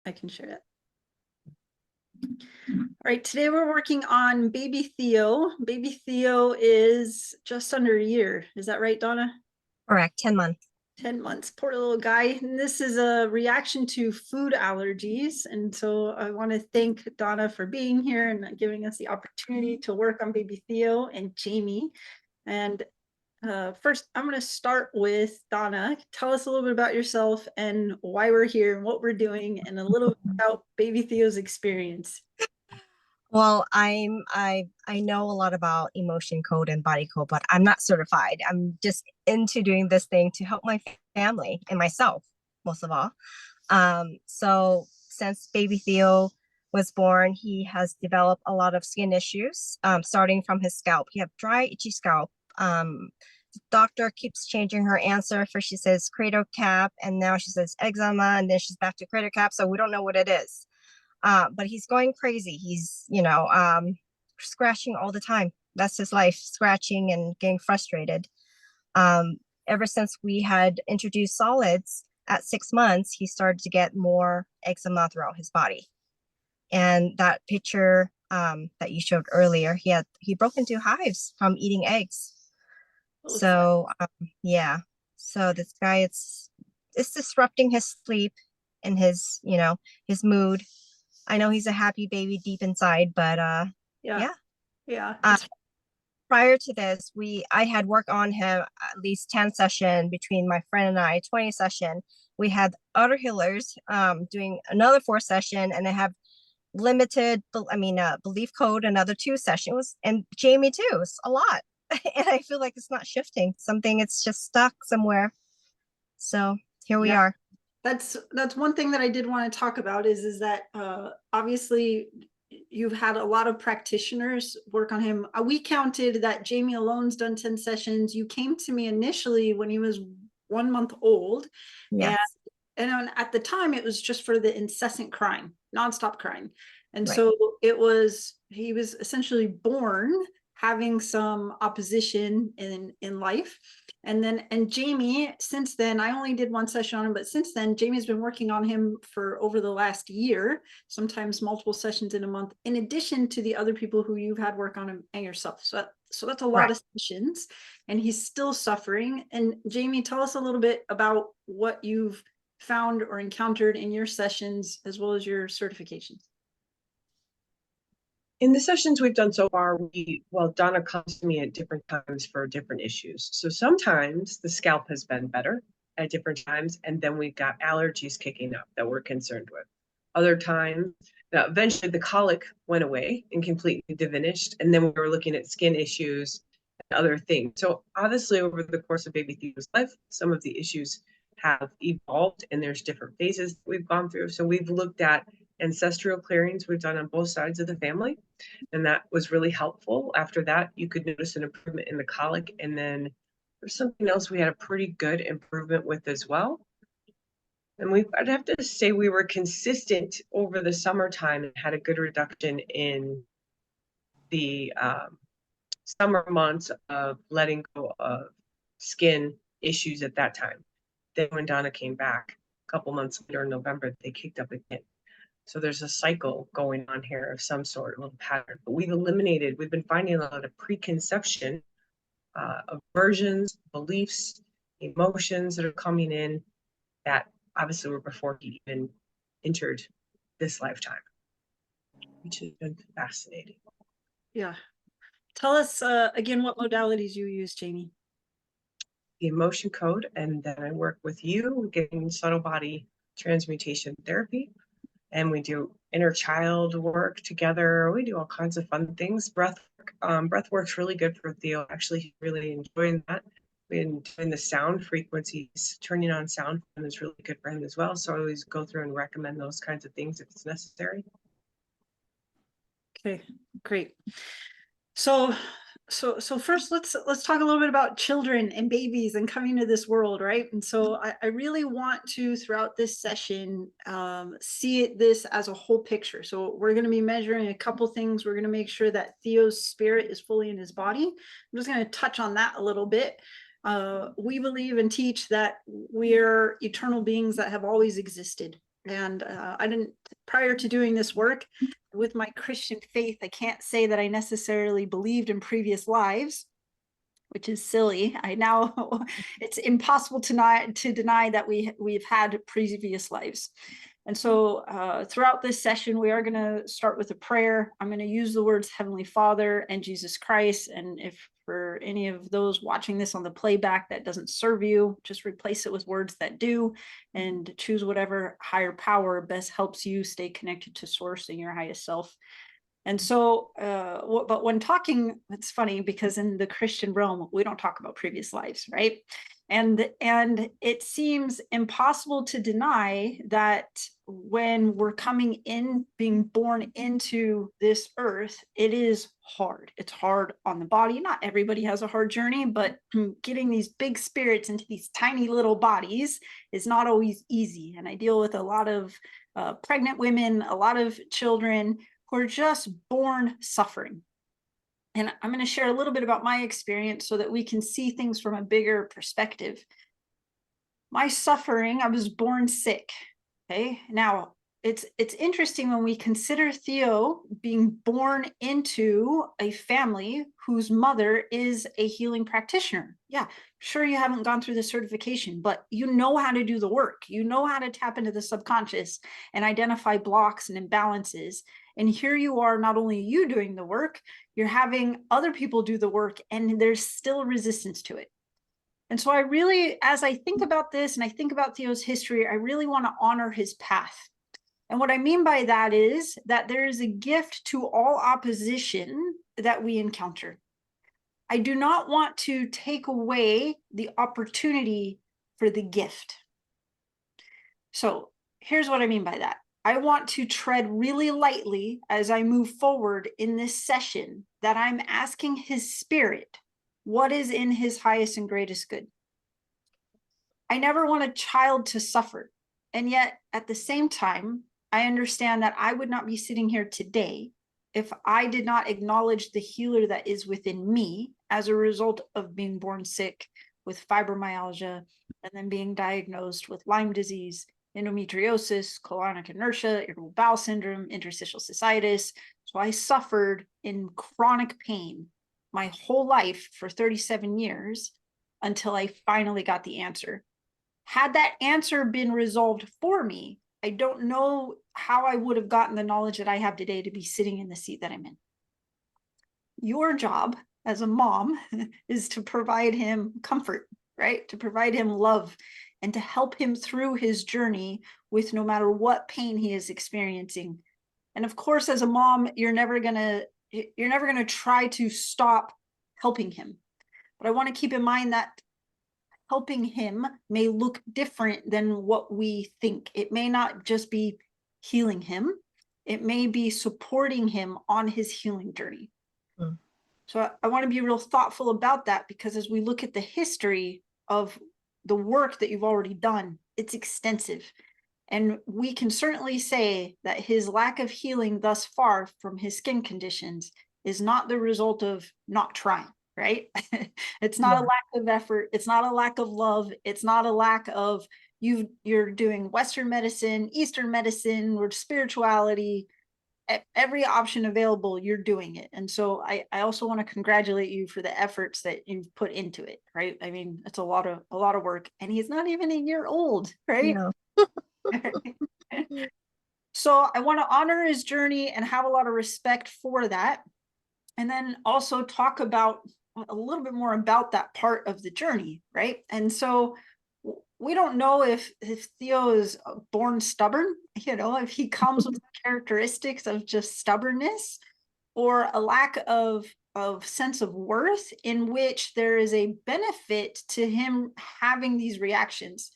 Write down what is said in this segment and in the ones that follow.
I can share it. All right, today we're working on baby Theo. Baby Theo is just under a year. Is that right, Donna? Correct, 10 months. 10 months, poor little guy. And this is a reaction to food allergies. And so I want to thank Donna for being here and giving us the opportunity to work on baby Theo and Jamie. And first, I'm going to start with Donna. Tell us a little bit about yourself and why we're here and what we're doing, and a little bit about baby Theo's experience. Well, I know a lot about emotion code and body code, but I'm not certified. I'm just into doing this thing to help my family and myself, most of all. So since baby Theo was born, he has developed a lot of skin issues, starting from his scalp. He have dry, itchy scalp. The doctor keeps changing her answer. First she says crater cap, and now she says eczema, and then she's back to crater cap. So we don't know what it is. But he's going crazy. He's, scratching all the time. That's his life, scratching and getting frustrated. Um, Ever since we had introduced solids at 6 months, he started to get more eczema throughout his body. And that picture that you showed earlier, he broke into hives from eating eggs. Oh, So yeah, so this guy, it's disrupting his sleep and his mood. I know he's a happy baby deep inside, but yeah, yeah. yeah. Uh, Prior to this, I had worked on him at least 10 session between my friend and I, 20 session. We had other healers doing another 4 session, and they have limited, belief code, another 2 sessions, and Jamie too. It's a lot. And I feel like it's not shifting. It's just stuck somewhere. So here we Yeah. are. That's one thing that I did want to talk about is that obviously you've had a lot of practitioners work on him. We counted that Jamie alone's done 10 sessions. You came to me initially when he was 1 month old, and Yes. at the time it was just for the incessant crying, nonstop crying. And Right. so he was essentially born having some opposition in life. And Jamie, since then, I only did 1 session on him, but since then Jamie's been working on him for over the last year, sometimes multiple sessions in a month, in addition to the other people who you've had work on him and yourself. So that's a lot Right. of sessions, and he's still suffering. And Jamie, tell us a little bit about what you've found or encountered in your sessions as well as your certifications. In the sessions we've done so far, Donna comes to me at different times for different issues. So sometimes the scalp has been better at different times, and then we've got allergies kicking up that we're concerned with. Other times, now eventually the colic went away and completely diminished, and then we were looking at skin issues and other things. So obviously, over the course of baby Theo's life, some of the issues have evolved, and there's different phases that we've gone through. So we've looked at ancestral clearings we've done on both sides of the family, and that was really helpful. After that, you could notice an improvement in the colic, and then there's something else we had a pretty good improvement with as well. And I'd have to say we were consistent over the summertime and had a good reduction in the summer months of letting go of skin issues at that time. Then when Donna came back a couple months later in November, they kicked up again. So there's a cycle going on here of some sort, a little pattern. But we've been finding a lot of preconception, aversions, beliefs, emotions that are coming in that obviously were before he even entered this lifetime, which has been fascinating. Yeah. Tell us again what modalities you use, Jamie. The emotion code, and then I work with you getting subtle body transmutation therapy, and we do inner child work together. We do all kinds of fun things. Breath work's really good for Theo. Actually, he's really enjoying that. Been doing the sound frequencies, turning on sound is really good for him as well. So I always go through and recommend those kinds of things if it's necessary. Okay, great. So first let's talk a little bit about children and babies and coming to this world, right? And so I really want to, throughout this session, see this as a whole picture. So we're going to be measuring a couple things. We're going to make sure that Theo's spirit is fully in his body. I'm just going to touch on that a little bit. We believe and teach that we're eternal beings that have always existed. And I didn't, prior to doing this work with my Christian faith, I can't say that I necessarily believed in previous lives, which is silly. I now, it's impossible to deny that we've had previous lives. And so throughout this session, we are going to start with a prayer. I'm going to use the words Heavenly Father and Jesus Christ. And if for any of those watching this on the playback that doesn't serve you, just replace it with words that do, and choose whatever higher power best helps you stay connected to source and your highest self. And so, but when talking, it's funny because in the Christian realm, we don't talk about previous lives, right? And it seems impossible to deny that when we're coming in, being born into this earth, it is hard. It's hard on the body. Not everybody has a hard journey, but getting these big spirits into these tiny little bodies is not always easy. And I deal with a lot of pregnant women, a lot of children who are just born suffering. And I'm going to share a little bit about my experience so that we can see things from a bigger perspective. My suffering, I was born sick. Okay. Now, it's interesting when we consider Theo being born into a family whose mother is a healing practitioner. Yeah, sure, you haven't gone through the certification, but you know how to do the work. You know how to tap into the subconscious and identify blocks and imbalances. And here you are, not only you doing the work, you're having other people do the work, and there's still resistance to it. And so I really, as I think about this and I think about Theo's history, I really want to honor his path. And what I mean by that is that there is a gift to all opposition that we encounter. I do not want to take away the opportunity for the gift. So here's what I mean by that. I want to tread really lightly as I move forward in this session, that I'm asking his spirit what is in his highest and greatest good. I never want a child to suffer. And yet at the same time, I understand that I would not be sitting here today if I did not acknowledge the healer that is within me as a result of being born sick with fibromyalgia and then being diagnosed with Lyme disease, endometriosis, colonic inertia, irritable bowel syndrome, interstitial cystitis. So I suffered in chronic pain my whole life for 37 years until I finally got the answer. Had that answer been resolved for me, I don't know how I would have gotten the knowledge that I have today to be sitting in the seat that I'm in. Your job as a mom is to provide him comfort, right? To provide him love and to help him through his journey with no matter what pain he is experiencing. And of course, as a mom, you're never gonna try to stop helping him. But I want to keep in mind that helping him may look different than what we think. It may not just be healing him. It may be supporting him on his healing journey. Mm. So I want to be real thoughtful about that, because as we look at the history of the work that you've already done, it's extensive. And we can certainly say that his lack of healing thus far from his skin conditions is not the result of not trying, right? It's not a lack of effort. It's not a lack of love. It's not a lack of you're doing Western medicine, Eastern medicine, or spirituality. Every option available, you're doing it. And so I also want to congratulate you for the efforts that you've put into it, right? I mean, it's a lot of work, and he's not even a year old, right? No. So I want to honor his journey and have a lot of respect for that. And then also talk about a little bit more about that part of the journey, right? And so we don't know if Theo is born stubborn, if he comes with characteristics of just stubbornness or a lack of sense of worth, in which there is a benefit to him having these reactions.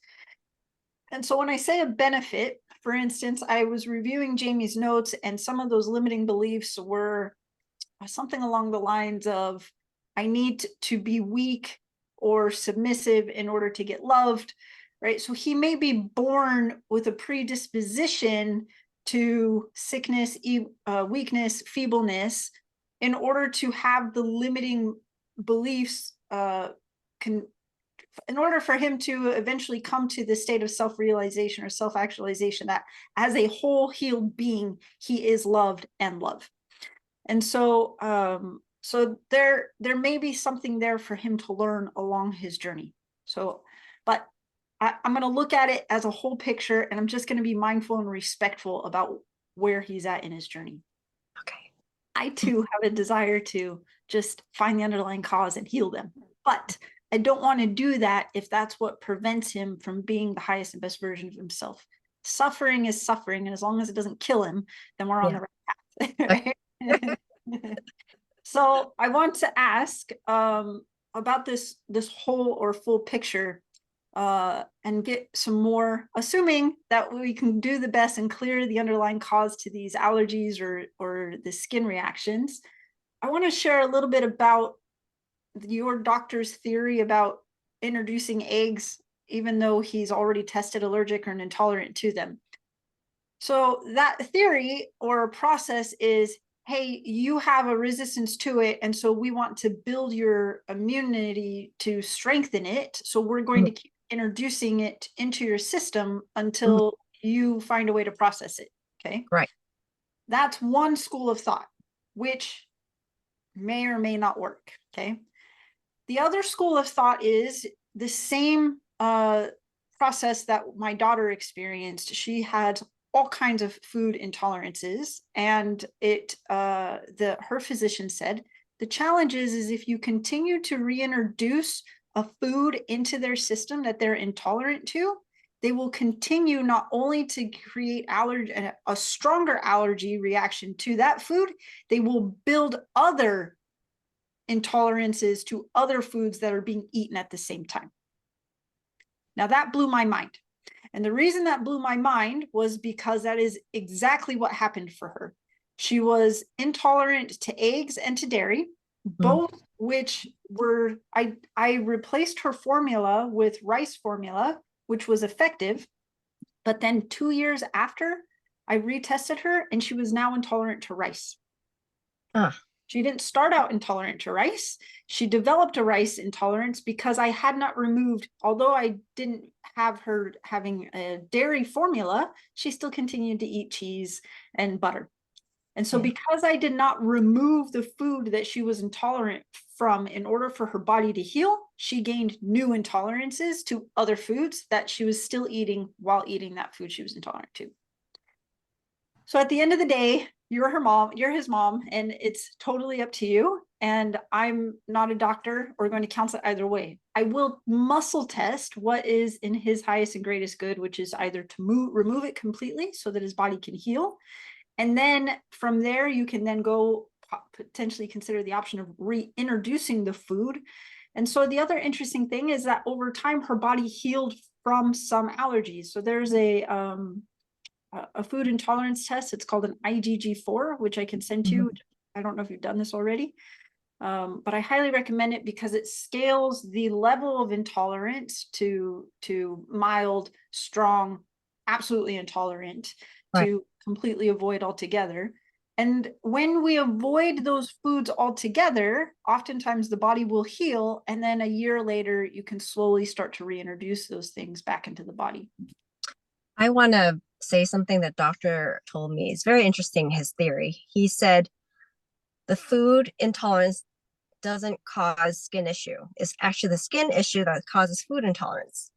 And so when I say a benefit, for instance, I was reviewing Jamie's notes, and some of those limiting beliefs were something along the lines of, I need to be weak or submissive in order to get loved, right? So he may be born with a predisposition to sickness, weakness, feebleness, in order to have the limiting beliefs in order for him to eventually come to the state of self-realization or self-actualization, that as a whole healed being, he is loved and love. And so, so there may be something there for him to learn along his journey. So, but I'm going to look at it as a whole picture, and I'm just going to be mindful and respectful about where he's at in his journey. Okay. I too have a desire to just find the underlying cause and heal them, but I don't want to do that if that's what prevents him from being the highest and best version of himself. Suffering is suffering, and as long as it doesn't kill him, then we're on the right path. Right? So I want to ask about this whole or full picture, and get some more, assuming that we can do the best and clear the underlying cause to these allergies or the skin reactions. I want to share a little bit about your doctor's theory about introducing eggs, even though he's already tested allergic or intolerant to them. So that theory or process is, hey, you have a resistance to it, and so we want to build your immunity to strengthen it. So we're going to keep introducing it into your system until you find a way to process it. Okay. Right. That's one school of thought, which may or may not work. Okay. The other school of thought is the same process that my daughter experienced. She had all kinds of food intolerances, and her physician said the challenge is if you continue to reintroduce a food into their system that they're intolerant to, they will continue not only to create a stronger allergy reaction to that food, they will build other intolerances to other foods that are being eaten at the same time. Now that blew my mind. And the reason that blew my mind was because that is exactly what happened for her. She was intolerant to eggs and to dairy, both which were, I replaced her formula with rice formula, which was effective. But then 2 years after, I retested her and she was now intolerant to rice. She didn't start out intolerant to rice. She developed a rice intolerance because I had not removed, although I didn't have her having a dairy formula, she still continued to eat cheese and butter. And so because I did not remove the food that she was intolerant from in order for her body to heal, she gained new intolerances to other foods that she was still eating while eating that food she was intolerant to. So at the end of the day, you're her mom, you're his mom, and it's totally up to you. And I'm not a doctor or going to counsel either way. I will muscle test what is in his highest and greatest good, which is either to remove it completely so that his body can heal. And then from there, you can then go potentially consider the option of reintroducing the food. And so the other interesting thing is that over time, her body healed from some allergies. So there's a food intolerance test. It's called an IgG4, which I can send to you. I don't know if you've done this already, but I highly recommend it because it scales the level of intolerance to mild, strong, absolutely intolerant, to completely avoid altogether. And when we avoid those foods altogether, oftentimes the body will heal. And then a year later, you can slowly start to reintroduce those things back into the body. I want to say something that doctor told me. It's very interesting, his theory. He said the food intolerance doesn't cause skin issue. It's actually the skin issue that causes food intolerance.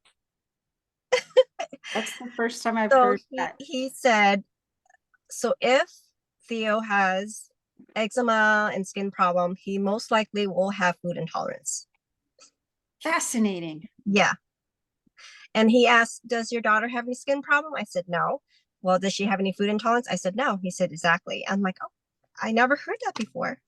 That's the first time I've heard that. He said, so if Theo has eczema and skin problem, he most likely will have food intolerance. Fascinating. Yeah. And he asked, does your daughter have any skin problem? I said, no. Well, does she have any food intolerance? I said, no. He said, exactly. I'm like, oh, I never heard that before.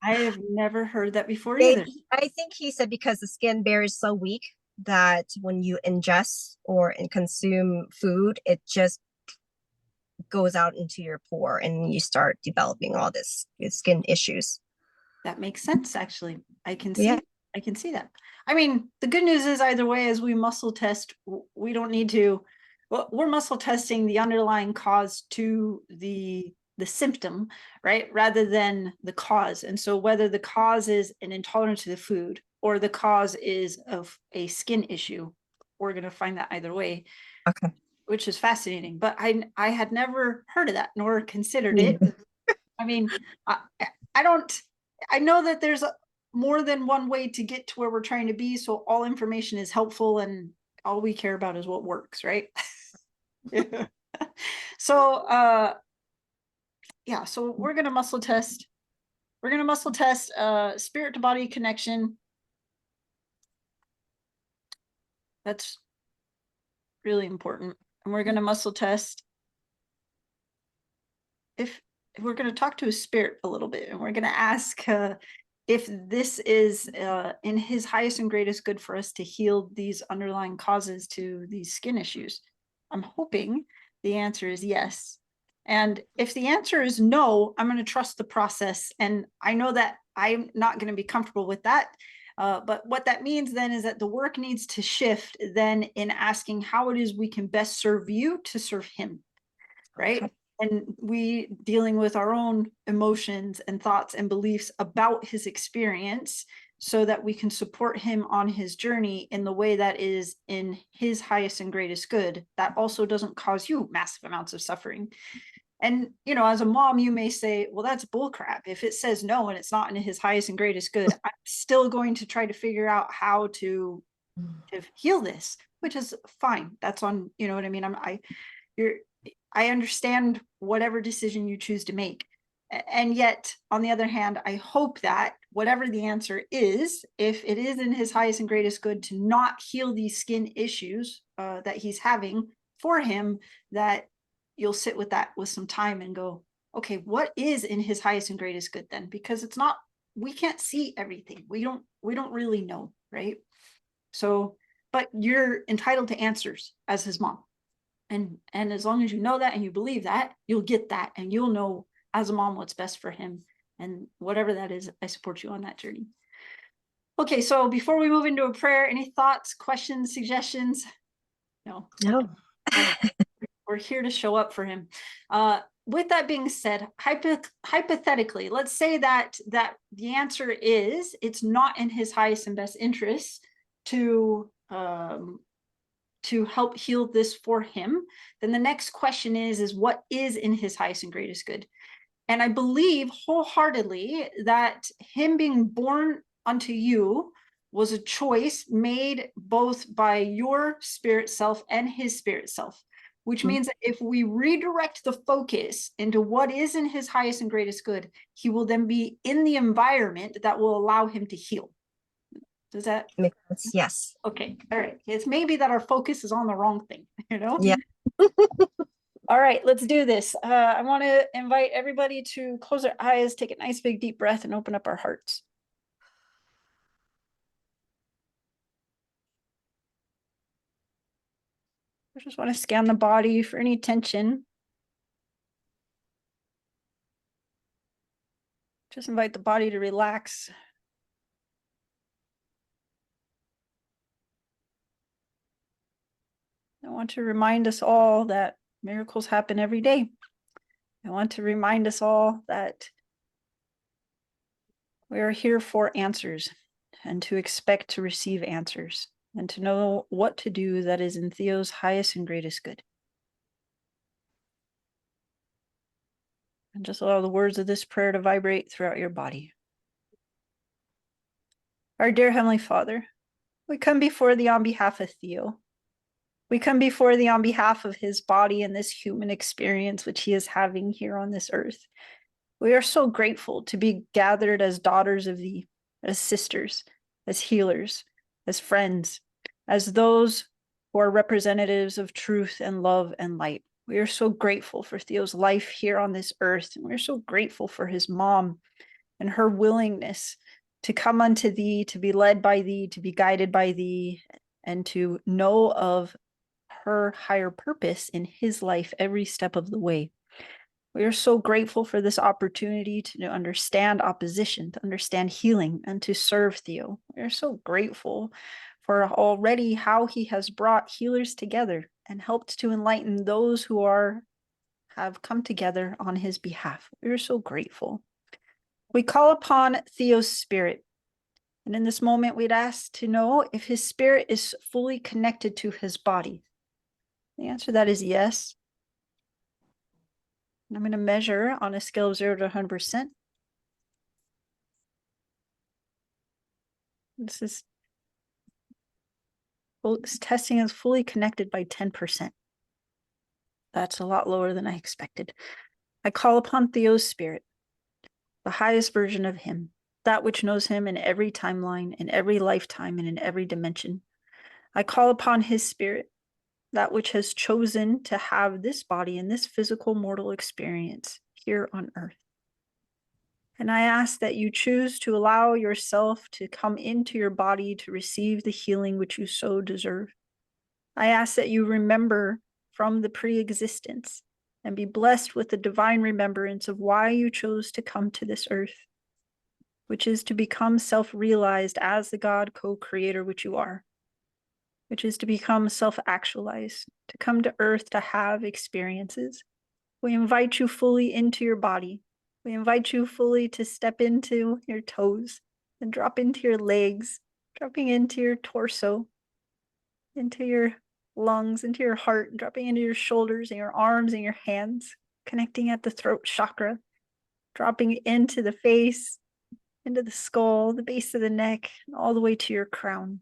I have never heard that before either. I think he said because the skin barrier is so weak that when you ingest or consume food, it just goes out into your pore and you start developing all this skin issues. That makes sense, actually. I can see that. I mean, the good news is either way, as we muscle test, we don't need to, well, we're muscle testing the underlying cause to the symptom, right? Rather than the cause. And so whether the cause is an intolerance to the food or the cause is of a skin issue. We're going to find that either way. Okay. Which is fascinating, but I had never heard of that nor considered it. I mean, I know that there's more than one way to get to where we're trying to be. So all information is helpful and all we care about is what works, right? So, yeah, so we're going to muscle test. We're going to muscle test spirit to body connection. That's really important. And we're going to muscle test if we're going to talk to his spirit a little bit, and we're going to ask if this is in his highest and greatest good for us to heal these underlying causes to these skin issues. I'm hoping the answer is yes. And if the answer is no, I'm going to trust the process. And I know that I'm not going to be comfortable with that. But what that means then is that the work needs to shift then in asking how it is we can best serve you to serve him, right? Okay. And we dealing with our own emotions and thoughts and beliefs about his experience so that we can support him on his journey in the way that is in his highest and greatest good. That also doesn't cause you massive amounts of suffering. And, you know, as a mom, you may say, well, that's bullcrap. If it says no, and it's not in his highest and greatest good, I'm still going to try to figure out how to heal this, which is fine. That's on, you know what I mean? I understand whatever decision you choose to make. And yet, on the other hand, I hope that whatever the answer is, if it is in his highest and greatest good to not heal these skin issues that he's having for him, that you'll sit with that with some time and go, okay, what is in his highest and greatest good then? Because it's not, we can't see everything. We don't really know, right? So, but you're entitled to answers as his mom. And as long as you know that and you believe that, you'll get that, and you'll know as a mom what's best for him. And whatever that is, I support you on that journey. Okay, so before we move into a prayer, any thoughts, questions, suggestions? No. We're here to show up for him. With that being said, hypothetically, let's say that the answer is it's not in his highest and best interest to help heal this for him, then the next question is what is in his highest and greatest good? And I believe wholeheartedly that him being born unto you was a choice made both by your spirit self and his spirit self, which means that if we redirect the focus into what is in his highest and greatest good, he will then be in the environment that will allow him to heal. Does that make sense? Yes. Okay. All right. It's maybe that our focus is on the wrong thing, you know? Yeah. All right, let's do this. I want to invite everybody to close their eyes, take a nice big deep breath, and open up our hearts. I just want to scan the body for any tension. Just invite the body to relax. I want to remind us all that miracles happen every day. I want to remind us all that we are here for answers and to expect to receive answers and to know what to do that is in Theo's highest and greatest good. And just allow the words of this prayer to vibrate throughout your body. Our dear Heavenly Father, we come before thee on behalf of Theo. We come before thee on behalf of his body and this human experience which he is having here on this earth. We are so grateful to be gathered as daughters of thee, as sisters, as healers, as friends, as those who are representatives of truth and love and light. We are so grateful for Theo's life here on this earth, and we're so grateful for his mom and her willingness to come unto thee, to be led by thee, to be guided by thee, and to know of her higher purpose in his life every step of the way. We are so grateful for this opportunity to understand opposition, to understand healing, and to serve Theo. We are so grateful for already how he has brought healers together and helped to enlighten those who have come together on his behalf. We are so grateful. We call upon Theo's spirit And in this moment, we'd ask to know if his spirit is fully connected to his body. The answer to that is yes. And I'm going to measure on a scale of 0 to 100%. This testing is fully connected by 10%. That's a lot lower than I expected. I call upon Theo's spirit, the highest version of him, that which knows him in every timeline, in every lifetime, and in every dimension. I call upon his spirit, that which has chosen to have this body and this physical mortal experience here on earth. And I ask that you choose to allow yourself to come into your body to receive the healing which you so deserve. I ask that you remember from the pre-existence and be blessed with the divine remembrance of why you chose to come to this earth, which is to become self-realized as the God co-creator which you are, which is to become self-actualized, to come to earth to have experiences. We invite you fully into your body. We invite you fully to step into your toes and drop into your legs, dropping into your torso, into your lungs, into your heart, dropping into your shoulders and your arms and your hands, connecting at the throat chakra, dropping into the face, into the skull, the base of the neck, and all the way to your crown.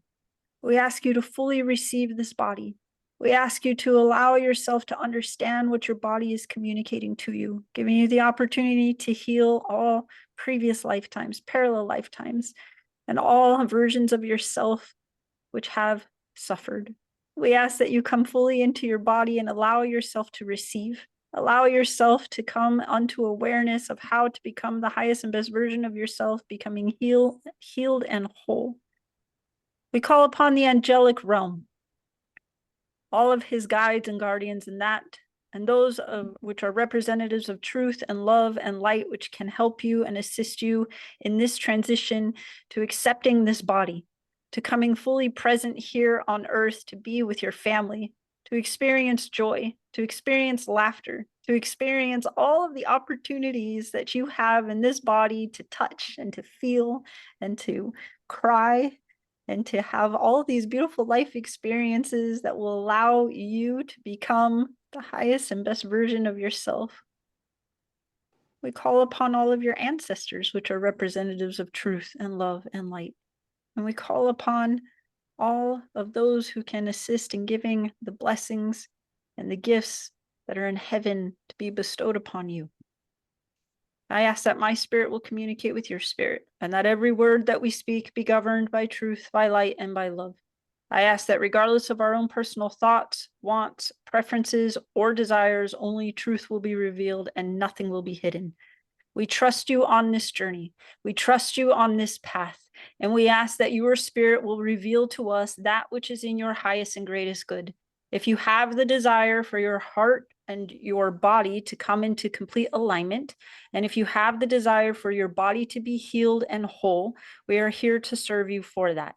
We ask you to fully receive this body. We ask you to allow yourself to understand what your body is communicating to you, giving you the opportunity to heal all previous lifetimes, parallel lifetimes, and all versions of yourself which have suffered. We ask that you come fully into your body and allow yourself to receive. Allow yourself to come unto awareness of how to become the highest and best version of yourself, becoming healed and whole. We call upon the angelic realm, all of his guides and guardians in that, and those of which are representatives of truth and love and light, which can help you and assist you in this transition to accepting this body, to coming fully present here on earth, to be with your family, to experience joy, to experience laughter, to experience all of the opportunities that you have in this body to touch and to feel and to cry and to have all these beautiful life experiences that will allow you to become the highest and best version of yourself. We call upon all of your ancestors, which are representatives of truth and love and light. And we call upon all of those who can assist in giving the blessings and the gifts that are in heaven to be bestowed upon you. I ask that my spirit will communicate with your spirit, and that every word that we speak be governed by truth, by light, and by love. I ask that regardless of our own personal thoughts, wants, preferences, or desires, only truth will be revealed and nothing will be hidden. We trust you on this journey. We trust you on this path. And we ask that your spirit will reveal to us that which is in your highest and greatest good. If you have the desire for your heart and your body to come into complete alignment, and if you have the desire for your body to be healed and whole, we are here to serve you for that.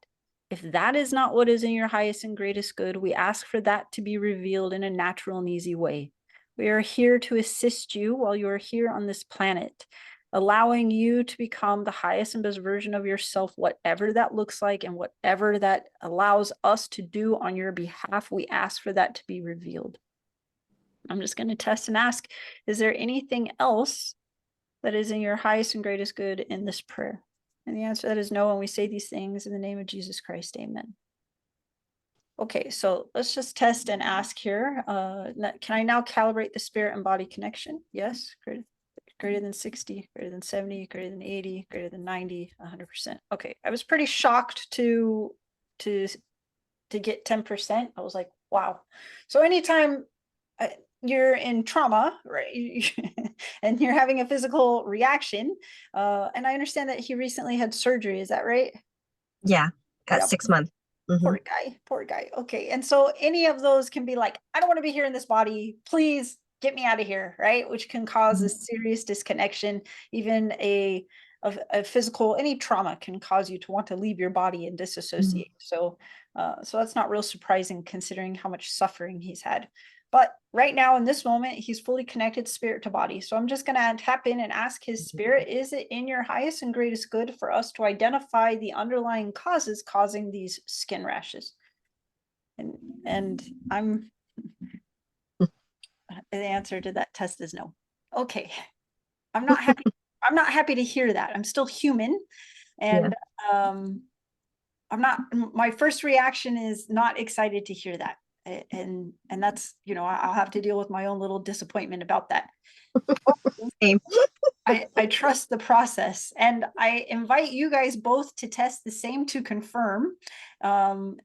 If that is not what is in your highest and greatest good, we ask for that to be revealed in a natural and easy way. We are here to assist you while you are here on this planet, allowing you to become the highest and best version of yourself, whatever that looks like and whatever that allows us to do on your behalf. We ask for that to be revealed. I'm just going to test and ask, is there anything else that is in your highest and greatest good in this prayer? And the answer to that is no, and we say these things in the name of Jesus Christ, amen. Okay, so let's just test and ask here. Can I now calibrate the spirit and body connection? Yes, greater than 60, greater than 70, greater than 80, greater than 90, 100%. Okay, I was pretty shocked to get 10%. I was like, wow. So anytime you're in trauma, right, and you're having a physical reaction, and I understand that he recently had surgery, is that right? Yeah, at Yep. 6 months. Poor guy. Okay. And so any of those can be like, I don't want to be here in this body. Please get me out of here. Right. Which can cause a serious disconnection. Even a physical, any trauma can cause you to want to leave your body and disassociate. So that's not real surprising considering how much suffering he's had. But right now in this moment, he's fully connected spirit to body. So I'm just going to tap in and ask his spirit, is it in your highest and greatest good for us to identify the underlying causes causing these skin rashes? And I'm the answer to that test is no. Okay. I'm not happy. I'm not happy to hear that. I'm still human. And I'm not, my first reaction is not excited to hear that. And that's, you know, I'll have to deal with my own little disappointment about that. Same. I trust the process, and I invite you guys both to test the same to confirm,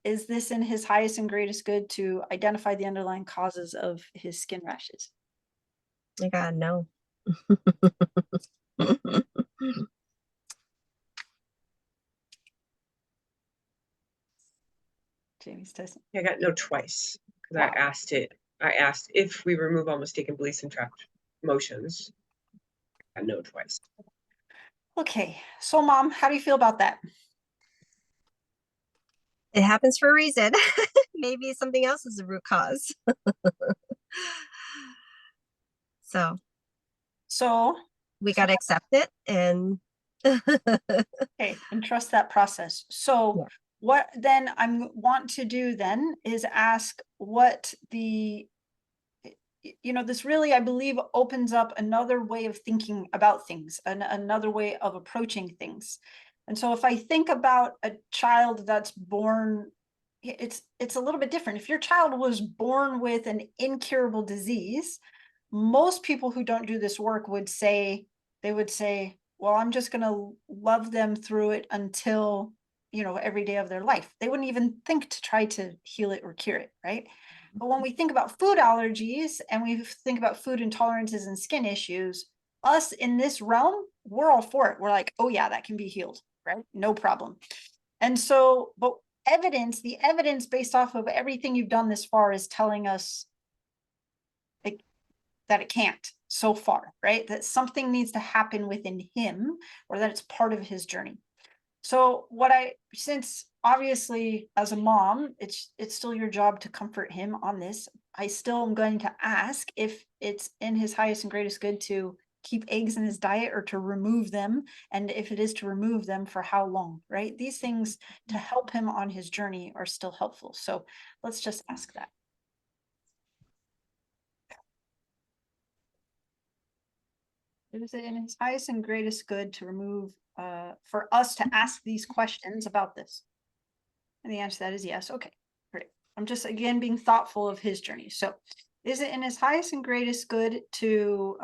is this in his highest and greatest good to identify the underlying causes of his skin rashes? I got no. Jamie's testing. I got no twice because Wow. I asked if we remove all mistaken beliefs and trapped emotions. I got no twice. Okay, so Mom, how do you feel about that? It happens for a reason. Maybe something else is the root cause. So we got to accept it and okay, and trust that process. So yeah. what then I'm want to do then is ask what the, you know, this really, I believe, opens up another way of thinking about things, another way of approaching things. And so if I think about a child that's born, it's a little bit different. If your child was born with an incurable disease, most people who don't do this work would say, well, I'm just going to love them through it until, you know, every day of their life. They wouldn't even think to try to heal it or cure it, right? But when we think about food allergies and we think about food intolerances and skin issues, us in this realm, we're all for it. We're like, oh yeah, that can be healed, right? No problem. And so, but the evidence based off of everything you've done this far is telling us that it can't so far, right? That something needs to happen within him, or that it's part of his journey. So since obviously as a mom, it's still your job to comfort him on this. I still am going to ask if it's in his highest and greatest good to keep eggs in his diet or to remove them. And if it is to remove them, for how long, right? These things to help him on his journey are still helpful. So let's just ask that. Is it in his highest and greatest good to remove, for us to ask these questions about this? And the answer to that is yes. Okay, great. I'm just, again, being thoughtful of his journey. So is it in his highest and greatest good to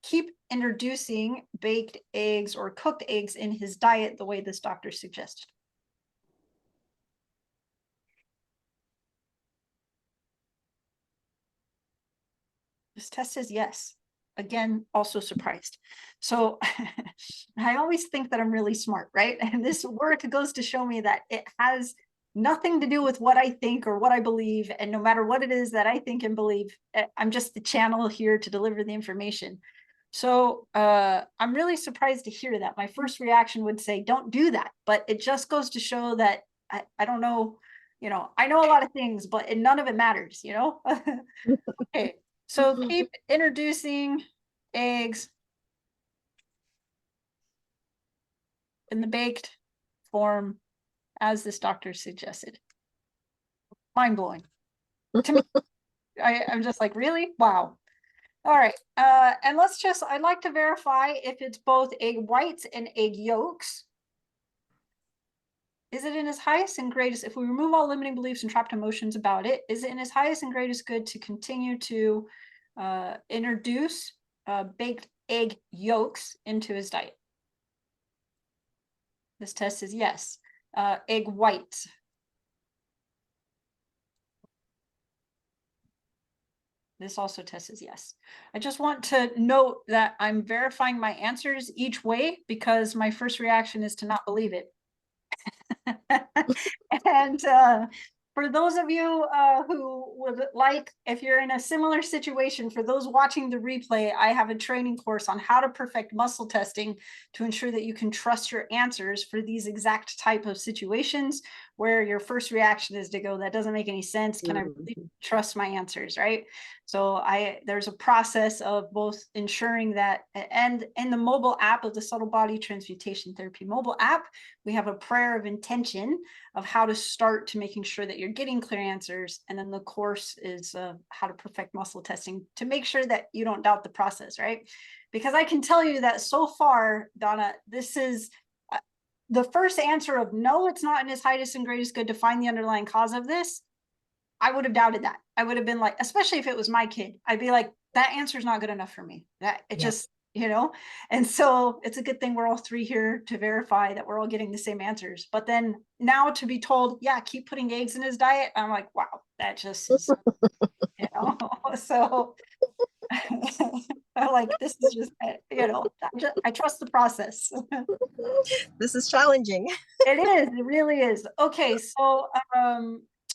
keep introducing baked eggs or cooked eggs in his diet the way this doctor suggested? This test says yes. Again, also surprised. So I always think that I'm really smart, right? And this work goes to show me that it has nothing to do with what I think or what I believe. And no matter what it is that I think and believe, I'm just the channel here to deliver the information. So I'm really surprised to hear that. My first reaction would say, don't do that. But it just goes to show that I don't know, you know, I know a lot of things, but none of it matters, you know? Okay. So keep introducing eggs in the baked form as this doctor suggested. Mind blowing. To me, I'm just like, really? Wow. All right. And I'd like to verify if it's both egg whites and egg yolks. Is it in his highest and greatest, if we remove all limiting beliefs and trapped emotions about it, is it in his highest and greatest good to continue to introduce baked egg yolks into his diet? This test is yes. Egg whites. This also tests as yes. I just want to note that I'm verifying my answers each way because my first reaction is to not believe it. And for those of you who would like, if you're in a similar situation, for those watching the replay, I have a training course on how to perfect muscle testing to ensure that you can trust your answers for these exact type of situations where your first reaction is to go, that doesn't make any sense. Can I really trust my answers, right? So there's a process of both ensuring that, and in the mobile app of the Subtle Body Transmutation Therapy mobile app, we have a prayer of intention of how to start to making sure that you're getting clear answers. And then the course is how to perfect muscle testing to make sure that you don't doubt the process, right? Because I can tell you that so far, Donna, this is the first answer of no, it's not in his highest and greatest good to find the underlying cause of this. I would have doubted that. I would have been like, especially if it was my kid, I'd be like, that answer is not good enough for me. That it just, and so it's a good thing we're all three here to verify that we're all getting the same answers. But then now to be told, yeah, keep putting eggs in his diet, I'm like, wow, that just is, so I'm like, this is just, I trust the process. This is challenging. It is, it really is. Okay, so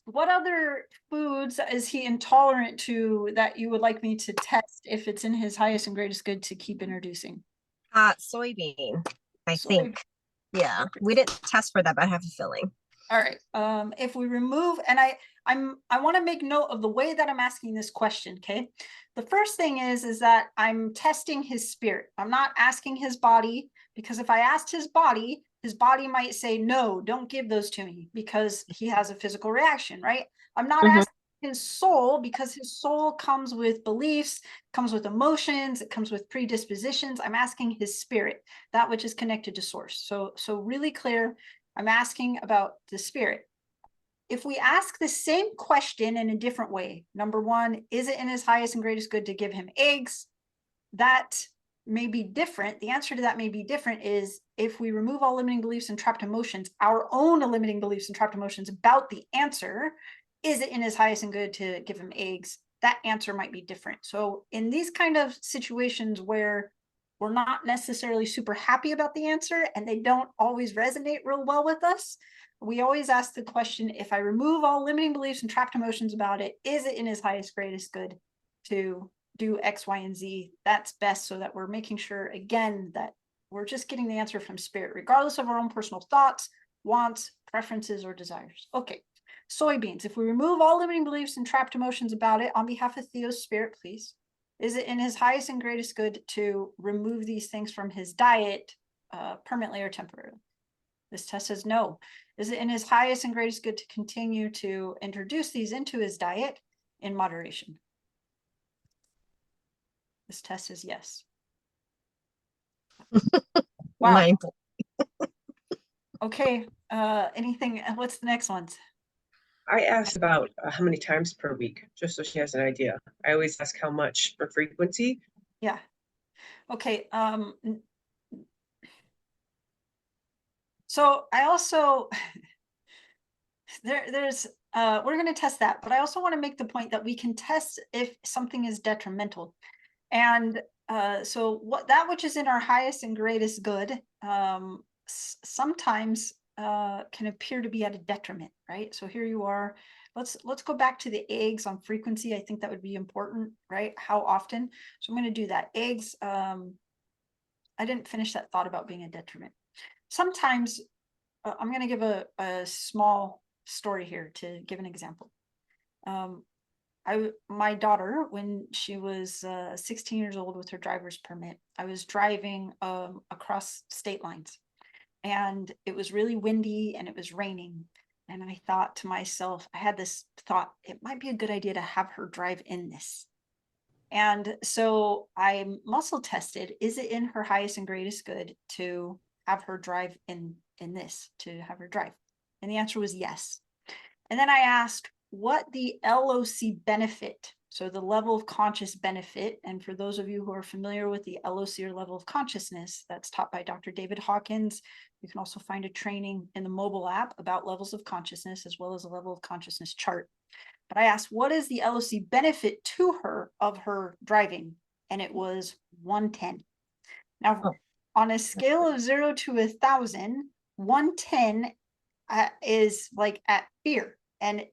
what other foods is he intolerant to that you would like me to test if it's in his highest and greatest good to keep introducing? Soybean, I think. Yeah, we didn't test for that, but I have a feeling. All right. If we remove, and I want to make note of the way that I'm asking this question. Okay. The first thing is that I'm testing his spirit. I'm not asking his body, because if I asked his body might say, no, don't give those to me, because he has a physical reaction, right? I'm not asking his soul, because his soul comes with beliefs, comes with emotions, it comes with predispositions. I'm asking his spirit, that which is connected to source. So really clear. I'm asking about the spirit. If we ask the same question in a different way, number one, is it in his highest and greatest good to give him eggs? That may be different. The answer to that may be different is if we remove all limiting beliefs and trapped emotions, our own limiting beliefs and trapped emotions about the answer, is it in his highest and good to give him eggs? That answer might be different. So in these kind of situations where we're not necessarily super happy about the answer and they don't always resonate real well with us, we always ask the question, if I remove all limiting beliefs and trapped emotions about it, is it in his highest, greatest good to do X, Y, and Z? That's best, so that we're making sure, again, that we're just getting the answer from spirit, regardless of our own personal thoughts, wants, preferences, or desires. Okay, soybeans. If we remove all limiting beliefs and trapped emotions about it, on behalf of Theo's spirit, please, is it in his highest and greatest good to remove these things from his diet permanently or temporarily? This test says no. Is it in his highest and greatest good to continue to introduce these into his diet in moderation? This test is yes. Wow. Okay. Anything? What's the next ones? I asked about how many times per week, just so she has an idea. I always ask how much for frequency. Yeah. Okay. So I also there's we're going to test that, but I also want to make the point that we can test if something is detrimental. And so that which is in our highest and greatest good sometimes can appear to be at a detriment, right? So here you are. Let's go back to the eggs on frequency. I think that would be important, right? How often? So I'm going to do that. Eggs. I didn't finish that thought about being a detriment. Sometimes I'm going to give a small story here to give an example. My daughter, when she was 16 years old with her driver's permit, I was driving across state lines, and it was really windy and it was raining. And I thought to myself, I had this thought, it might be a good idea to have her drive in this. And so I muscle tested, is it in her highest and greatest good to have her drive in this, to have her drive? And the answer was yes. And then I asked what the LOC benefit, so the level of conscious benefit, and for those of you who are familiar with the LOC, or level of consciousness, that's taught by Dr. David Hawkins. You can also find a training in the mobile app about levels of consciousness, as well as a level of consciousness chart. But I asked, what is the LOC benefit to her of her driving? And it was 110. Now, on a scale of 0 to 1,000, 110 is like at fear and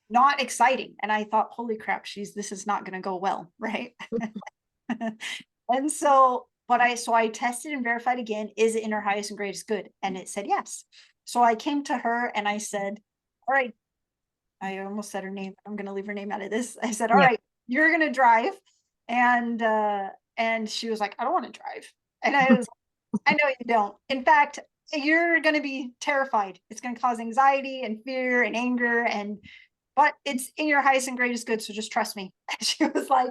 not exciting. And I thought, holy crap, this is not going to go well, right? And so, I tested and verified again, is it in her highest and greatest good? And it said yes. So I came to her and I said, all right, I almost said her name. I'm going to leave her name out of this. I said, all Yeah. right, you're going to drive. And she was like, I don't want to drive. And I was, I know you don't. In fact, you're going to be terrified. It's going to cause anxiety and fear and anger. But it's in your highest and greatest good. So just trust me. And she was like,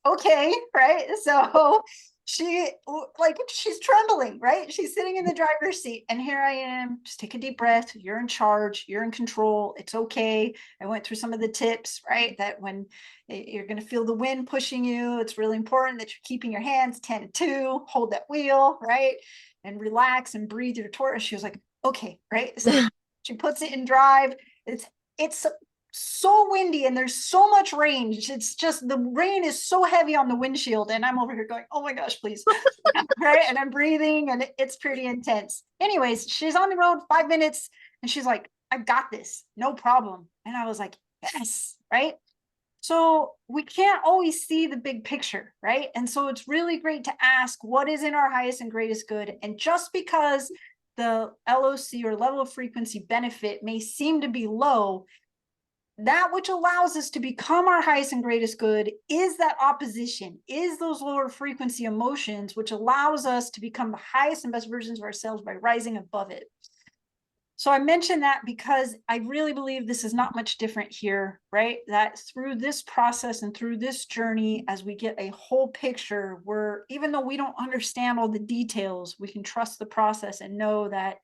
okay, right? So she's trembling, right? She's sitting in the driver's seat, and here I am. Just take a deep breath. You're in charge. You're in control. It's okay. I went through some of the tips, right? That when you're going to feel the wind pushing you, it's really important that you're keeping your hands 10 to 2, hold that wheel, right? And relax and breathe your torque. She was like, okay, right? So she puts it in drive. It's so windy and there's so much rain. It's just the rain is so heavy on the windshield, and I'm over here going, oh my gosh, please. Right? And I'm breathing, and it's pretty intense. Anyways, she's on the road 5 minutes, and she's like, I got this, no problem. And I was like, yes, right? So we can't always see the big picture, right? And so it's really great to ask what is in our highest and greatest good. And just because the LOC or level of frequency benefit may seem to be low, that which allows us to become our highest and greatest good is that opposition, is those lower frequency emotions, which allows us to become the highest and best versions of ourselves by rising above it. So I mention that because I really believe this is not much different here, right? That through this process and through this journey, as we get a whole picture, where even though we don't understand all the details, we can trust the process and know that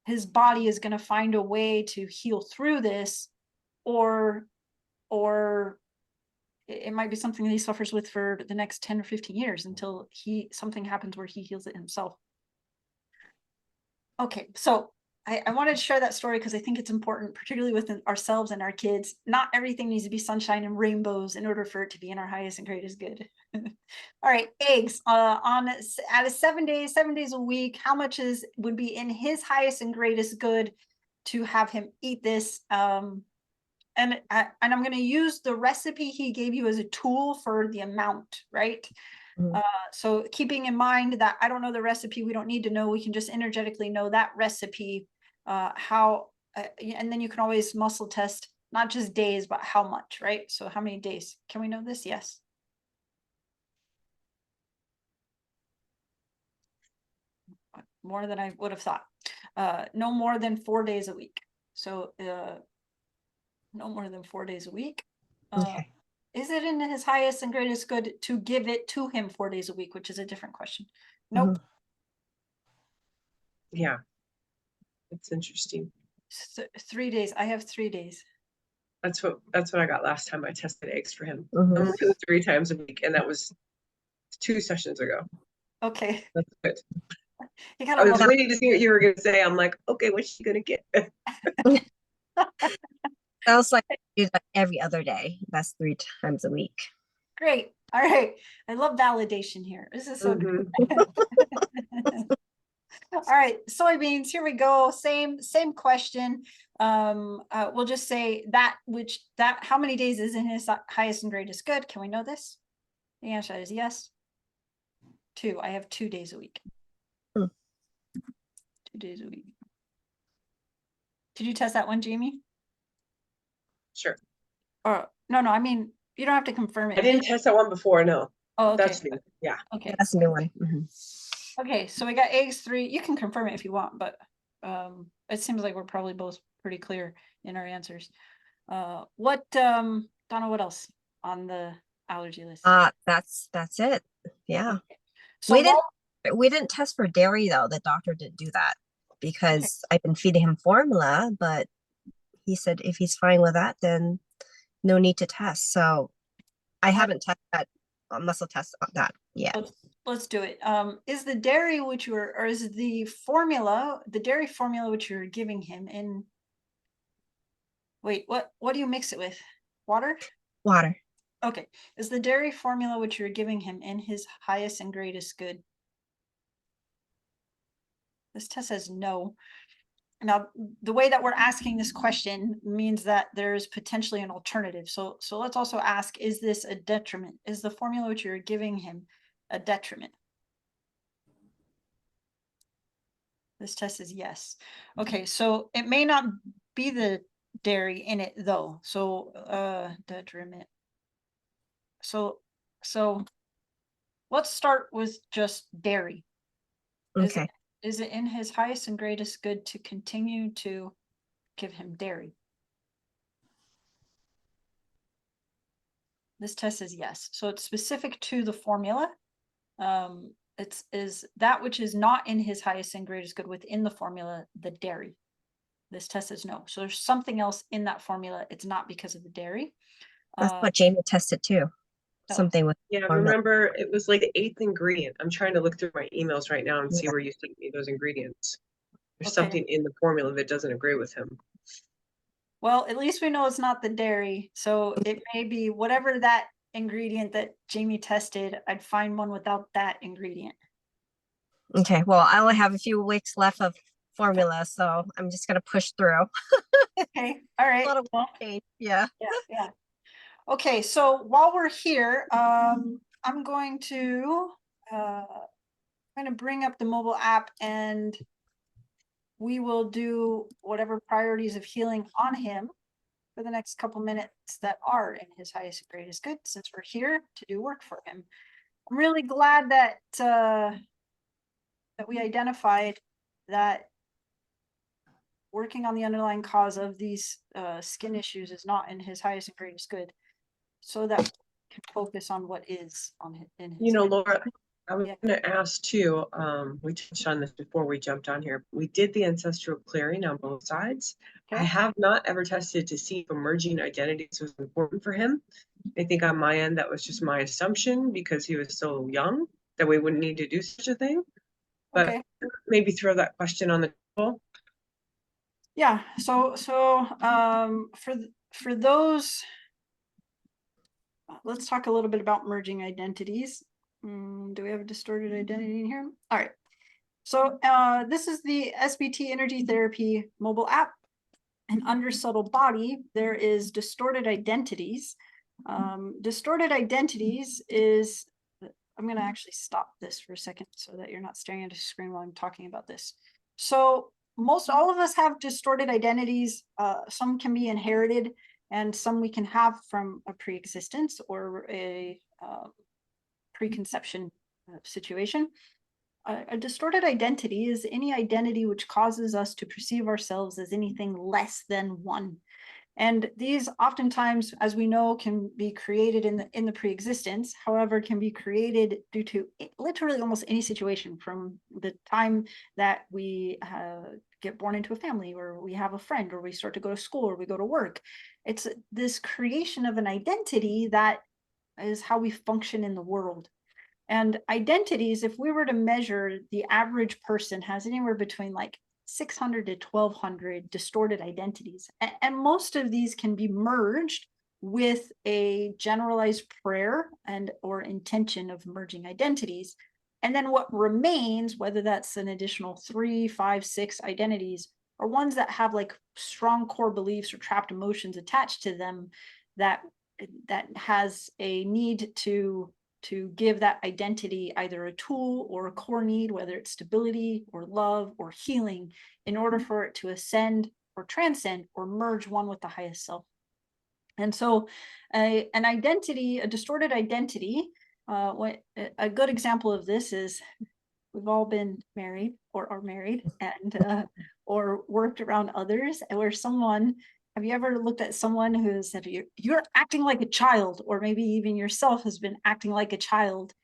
his body is going to find a way to heal through this, or it might be something that he suffers with for the next 10 or 15 years until something happens where he heals it himself. Okay, so I wanted to share that story because I think it's important, particularly with ourselves and our kids. Not everything needs to be sunshine and rainbows in order for it to be in our highest and greatest good. All right, eggs out of 7 days, 7 days a week, how much would be in his highest and greatest good to have him eat this? And I'm going to use the recipe he gave you as a tool for the amount, right? Mhm. So keeping in mind that I don't know the recipe, we don't need to know, we can just energetically know that recipe, and then you can always muscle test, not just days, but how much, right? So how many days? Can we know this? Yes. More than I would have thought. No more than 4 days a week. So no more than 4 days a week. Okay. Is it in his highest and greatest good to give it to him 4 days a week, which is a different question? Nope. Mhm. Yeah. It's interesting. 3 days. I have 3 days. That's what I got last time I tested eggs for him. Mhm. Only 3 times a week, and that was 2 sessions ago. Okay. That's good. You I gotta was love waiting to see what you were going to say. I'm like, okay, what's she going to get? Sounds like you do that every other day. That's 3 times a week. Great. All right. I love validation here. This is so good. All right, soybeans, here we go. Same question. We'll just say how many days is in his highest and greatest good? Can we know this? The answer is yes. 2. I have 2 days a week. Hmm. 2 days a week. Did you test that one, Jamie? Sure. Or no, I mean, you don't have to confirm it. I didn't test that one before, no. Oh, okay. That's new. Yeah. Okay. That's a new one. Mhm. Okay, so we got eggs 3. You can confirm it if you want, but it seems like we're probably both pretty clear in our answers. Donna, what else on the allergy list? That's it. Yeah. Okay. So We didn't test for dairy though. The doctor didn't do that because I've been feeding him formula, but he said if he's fine with that, then no need to test. So I haven't tested that muscle test on that yet. let's do it. Is the dairy or is the formula, the dairy formula which you're giving him in, wait, what do you mix it with? Water? Water. Okay. Is the dairy formula which you're giving him in his highest and greatest good? This test says no. Now, the way that we're asking this question means that there's potentially an alternative. So let's also ask, is this a detriment? Is the formula which you're giving him a detriment? This test is yes. Okay, so it may not be the dairy in it though. So, detriment. So let's start with just dairy. Okay. Is it in his highest and greatest good to continue to give him dairy? This test is yes. So it's specific to the formula. It's is that which is not in his highest and greatest good within the formula, the dairy. This test is no. So there's something else in that formula. It's not because of the dairy. That's what Jamie tested too. Oh. Something with Yeah, formula. remember it was like the 8th ingredient. I'm trying to look through my emails right now and see Yeah. where you sent me those ingredients. There's Okay. something in the formula that doesn't agree with him. Well, at least we know it's not the dairy. So it may be whatever that ingredient that Jamie tested, I'd find one without that ingredient. Okay. Well, I only have a few weeks left of formula, so I'm just gonna push through. Okay. All right. A lot of Well, pain. Yeah. yeah. Okay, so while we're here, I'm going to bring up the mobile app, and we will do whatever priorities of healing on him for the next couple minutes that are in his highest and greatest good, since we're here to do work for him. I'm really glad that that we identified that working on the underlying cause of these skin issues is not in his highest and greatest good, so that we can focus on what is on his, in his. You know, highest. Laura, I was Yeah. going to ask too, we touched on this before we jumped on here. We did the ancestral clearing on both sides. Okay. I have not ever tested to see if emerging identities was important for him. I think on my end, that was just my assumption because he was so young that we wouldn't need to do such a thing. But Okay. maybe throw that question on the table. Yeah. So for those, let's talk a little bit about merging identities. Do we have a distorted identity in here? All right. So this is the SBT Energy Therapy mobile app. And under subtle body, there is distorted identities. Distorted identities is, I'm going to actually stop this for a second so that you're not staring at a screen while I'm talking about this. So most all of us have distorted identities. Some can be inherited, and some we can have from a pre-existence or a preconception situation. A distorted identity is any identity which causes us to perceive ourselves as anything less than one. And these oftentimes, as we know, can be created in the pre-existence, however, can be created due to literally almost any situation, from the time that we get born into a family, or we have a friend, or we start to go to school, or we go to work. It's this creation of an identity that is how we function in the world. And identities, if we were to measure, the average person has anywhere between like 600 to 1200 distorted identities. And most of these can be merged with a generalized prayer and or intention of merging identities. And then what remains, whether that's an additional 3, 5, 6 identities, are ones that have like strong core beliefs or trapped emotions attached to them that has a need to give that identity either a tool or a core need, whether it's stability or love or healing, in order for it to ascend or transcend or merge one with the highest self. And so an identity, a distorted identity, a good example of this is we've all been married or are married and or worked around others, where someone, have you ever looked at someone who said you're acting like a child, or maybe even yourself has been acting like a child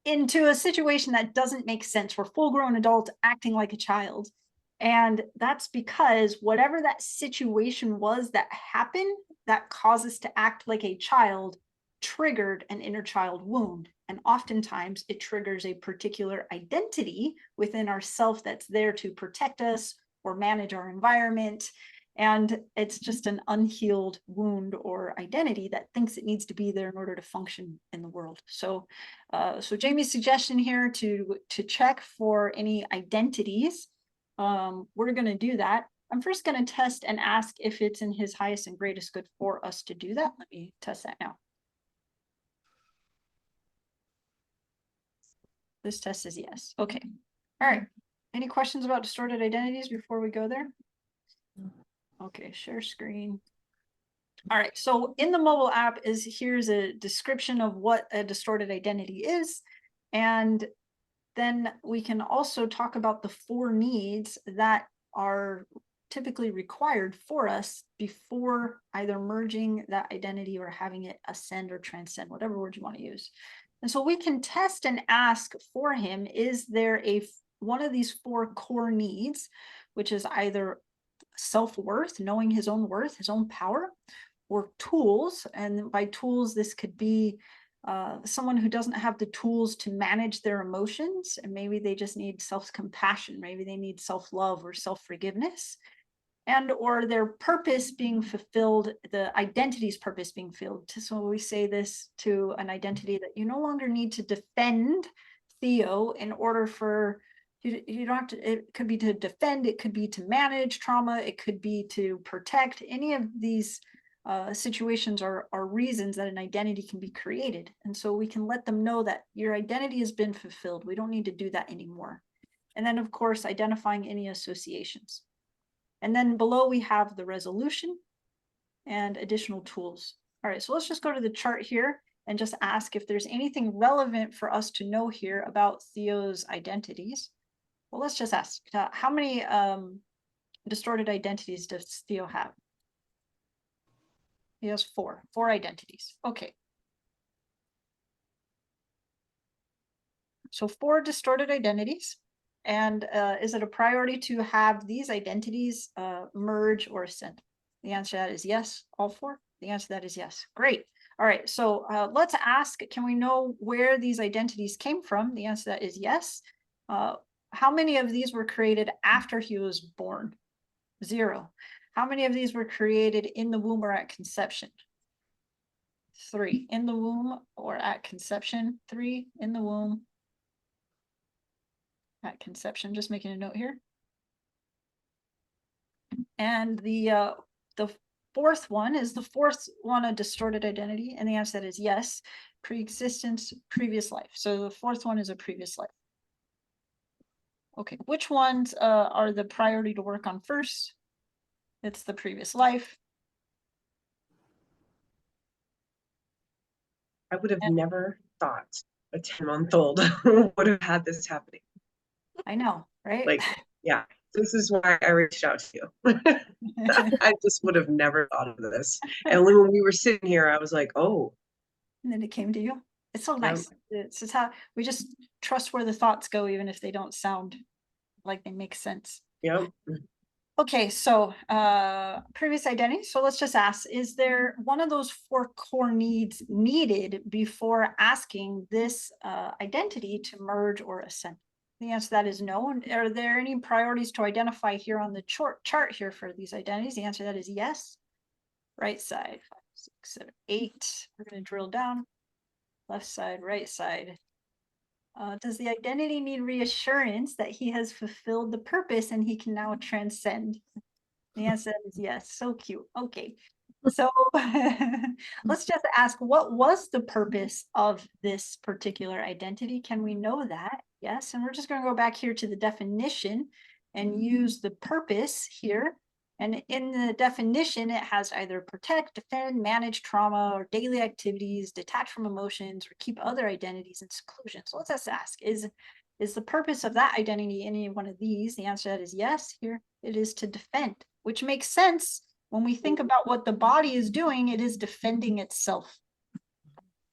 into a situation that doesn't make sense? We're full-grown adults acting like a child. And that's because whatever that situation was that happened that caused us to act like a child triggered an inner child wound. And oftentimes it triggers a particular identity within ourself that's there to protect us or manage our environment. And it's just an unhealed wound or identity that thinks it needs to be there in order to function in the world. So so Jamie's suggestion here to check for any identities, we're going to do that. I'm first going to test and ask if it's in his highest and greatest good for us to do that. Let me test that now. This test is yes. Okay. All right. Any questions about distorted identities before we go there? Okay, share screen. All right, so in the mobile app here's a description of what a distorted identity is. And then we can also talk about the 4 needs that are typically required for us before either merging that identity or having it ascend or transcend, whatever word you want to use. And so we can test and ask for him, is there one of these 4 core needs, which is either self-worth, knowing his own worth, his own power, or tools. And by tools, this could be someone who doesn't have the tools to manage their emotions, and maybe they just need self-compassion, maybe they need self-love or self-forgiveness, and or their purpose being fulfilled, the identity's purpose being fulfilled. So we say this to an identity that you no longer need to defend Theo in order for you don't have to, it could be to defend, it could be to manage trauma, it could be to protect. Any of these situations are reasons that an identity can be created. And so we can let them know that your identity has been fulfilled. We don't need to do that anymore. And then of course, identifying any associations. And then below we have the resolution and additional tools. All right, so let's just go to the chart here and just ask if there's anything relevant for us to know here about Theo's identities. Well, let's just ask, how many distorted identities does Theo have? He has 4 identities. Okay. So 4 distorted identities. And is it a priority to have these identities merge or ascend? The answer to that is yes, all 4. The answer to that is yes. Great. All right, so let's ask, can we know where these identities came from? The answer to that is yes. How many of these were created after he was born? 0. How many of these were created in the womb or at conception? 3. In the womb or at conception. 3. In the womb. At conception, just making a note here. And the 4th one, is the 4th one a distorted identity? And the answer to that is yes. Pre-existence, previous life. So the 4th one is a previous life. Okay, which ones are the priority to work on first? It's the previous life. I would have never thought a 10-month-old would have had this happening. I know, right? Like, yeah, this is why I reached out to you. I just would have never thought of this. And when we were sitting here, I was like, oh. And then it came to you. It's so nice. It's just how we just trust where the thoughts go, even if they don't sound like they make sense. Yep. Okay, so previous identity. So let's just ask, is there one of those 4 core needs needed before asking this identity to merge or ascend? The answer to that is no. And are there any priorities to identify here on the chart here for these identities? The answer to that is yes. Right side, 5, 6, 7, 8. We're going to drill down. Left side, right side. Does the identity need reassurance that he has fulfilled the purpose and he can now transcend? The answer is yes. So cute. Okay. So let's just ask, what was the purpose of this particular identity? Can we know that? Yes. And we're just going to go back here to the definition and use the purpose here. And in the definition, it has either protect, defend, manage trauma, or daily activities, detach from emotions, or keep other identities in seclusion. So let's just ask, is the purpose of that identity any one of these? The answer to that is yes. Here it is to defend, which makes sense. When we think about what the body is doing, it is defending itself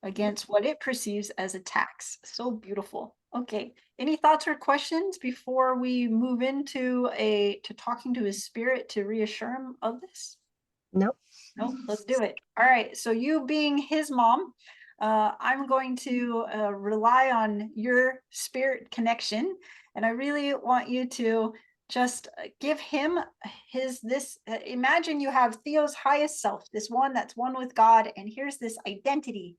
against what it perceives as attacks. So beautiful. Okay, any thoughts or questions before we move into to talking to his spirit to reassure him of this? Nope. Nope, let's do it. All right, so you being his mom, I'm going to rely on your spirit connection, and I really want you to just give him imagine you have Theo's highest self, this one that's one with God, and here's this identity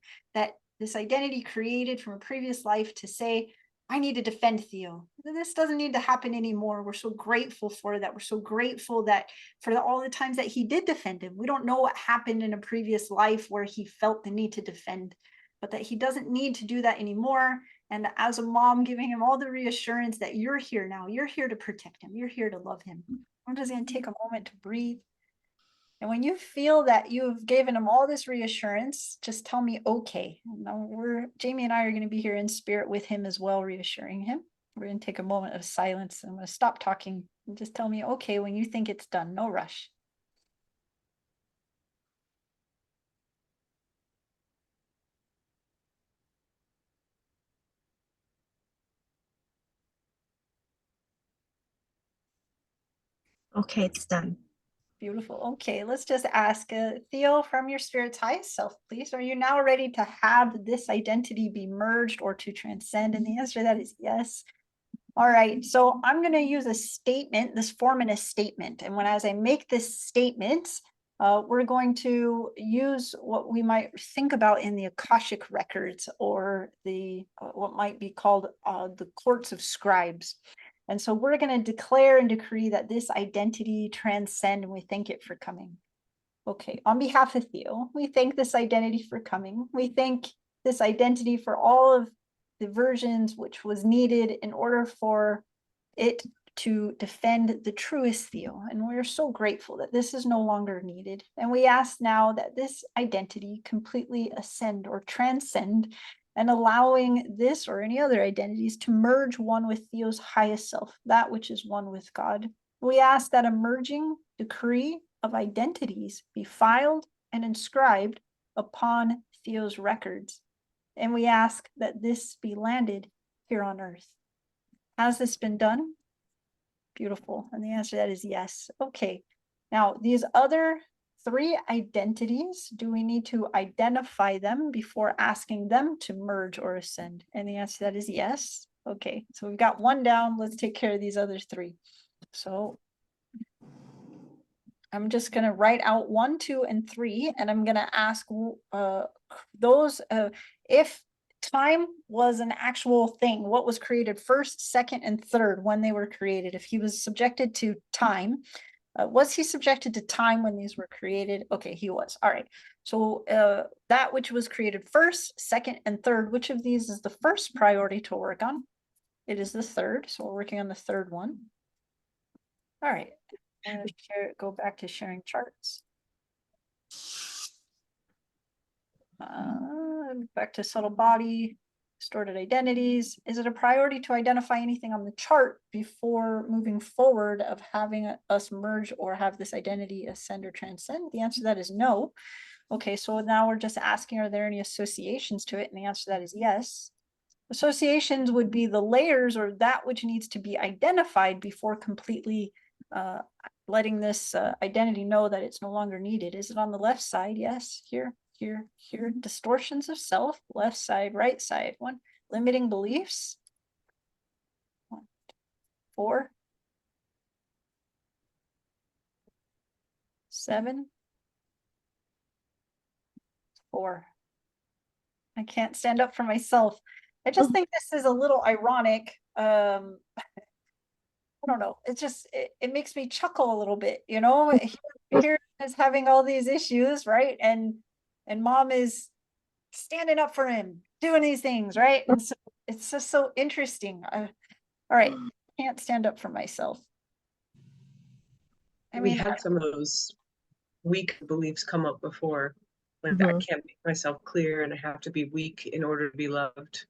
created from a previous life to say, I need to defend Theo. This doesn't need to happen anymore. We're so grateful for that. We're so grateful that for all the times that he did defend him. We don't know what happened in a previous life where he felt the need to defend, but that he doesn't need to do that anymore. And as a mom, giving him all the reassurance that you're here now. You're here to protect him. You're here to love him. I'm just going to take a moment to breathe And when you feel that you've given him all this reassurance, just tell me, okay. Now Jamie and I are going to be here in spirit with him as well, reassuring him. We're going to take a moment of silence. I'm going to stop talking and just tell me, okay, when you think it's done, no rush. Okay, it's done. Beautiful. Okay, let's just ask Theo, from your spirit's highest self, please. Are you now ready to have this identity be merged or to transcend? And the answer to that is yes. All right, so I'm going to use a statement, this form in a statement. And as I make this statement, we're going to use what we might think about in the Akashic records, or the what might be called the courts of scribes. And so we're going to declare and decree that this identity transcend, and we thank it for coming. Okay, on behalf of Theo, we thank this identity for coming. We thank this identity for all of the versions which was needed in order for it to defend the truest Theo. And we're so grateful that this is no longer needed. And we ask now that this identity completely ascend or transcend, and allowing this or any other identities to merge one with Theo's highest self, that which is one with God. We ask that a merging decree of identities be filed and inscribed upon Theo's records. And we ask that this be landed here on earth. Has this been done? Beautiful. And the answer to that is yes. Okay. Now, these other 3 identities, do we need to identify them before asking them to merge or ascend? And the answer to that is yes. Okay. So we've got 1 down. Let's take care of these other 3. So I'm just going to write out 1, 2, and 3, and I'm going to ask those if time was an actual thing, what was created first, second, and third when they were created? If he was subjected to time, was he subjected to time when these were created? Okay, he was. All right. So that which was created first, second, and third, which of these is the first priority to work on? It is the third. So we're working on the third one. All right. I'm going to go back to sharing charts. Back to subtle body, distorted identities. Is it a priority to identify anything on the chart before moving forward of having us merge or have this identity ascend or transcend? The answer to that is no. Okay, so now we're just asking, are there any associations to it? And the answer to that is yes. Associations would be the layers or that which needs to be identified before completely letting this identity know that it's no longer needed. Is it on the left side? Yes. Here, here, here. Distortions of self, left side, right side. 1. Limiting beliefs. 1, 4. 7. 4. I can't stand up for myself. I just think this is a little ironic. I don't know. It's just, it makes me chuckle a little bit, you know. Here is having all these issues, right? And mom is standing up for him, doing these things, right? And so it's just so interesting. All right, can't stand up for myself. I We mean, had some of those weak beliefs come up before. Like I can't make myself clear and I have to be weak in order to be loved.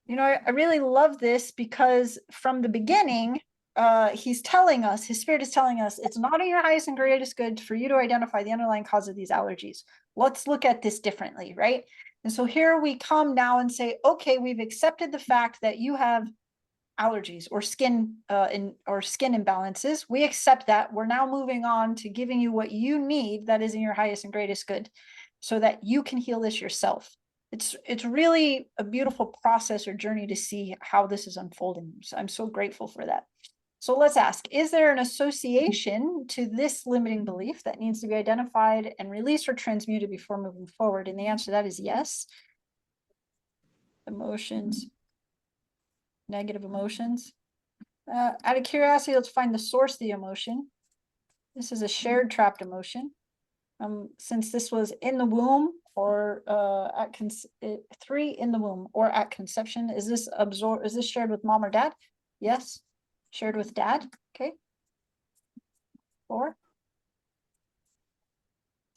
you know, I really love this because from the beginning, he's telling us, his spirit is telling us, it's not in your highest and greatest good for you to identify the underlying cause of these allergies. Let's look at this differently, right? And so here we come now and say, okay, we've accepted the fact that you have allergies or skin imbalances. We accept that. We're now moving on to giving you what you need that is in your highest and greatest good so that you can heal this yourself. It's really a beautiful process or journey to see how this is unfolding. So I'm so grateful for that. So let's ask, is there an association to this limiting belief that needs to be identified and released or transmuted before moving forward? And the answer to that is yes. Emotions, negative emotions. Out of curiosity, let's find the source of the emotion. This is a shared trapped emotion. Since this was in the womb or at 3 in the womb or at conception, is this shared with mom or dad? Yes. Shared with dad. Okay. 4.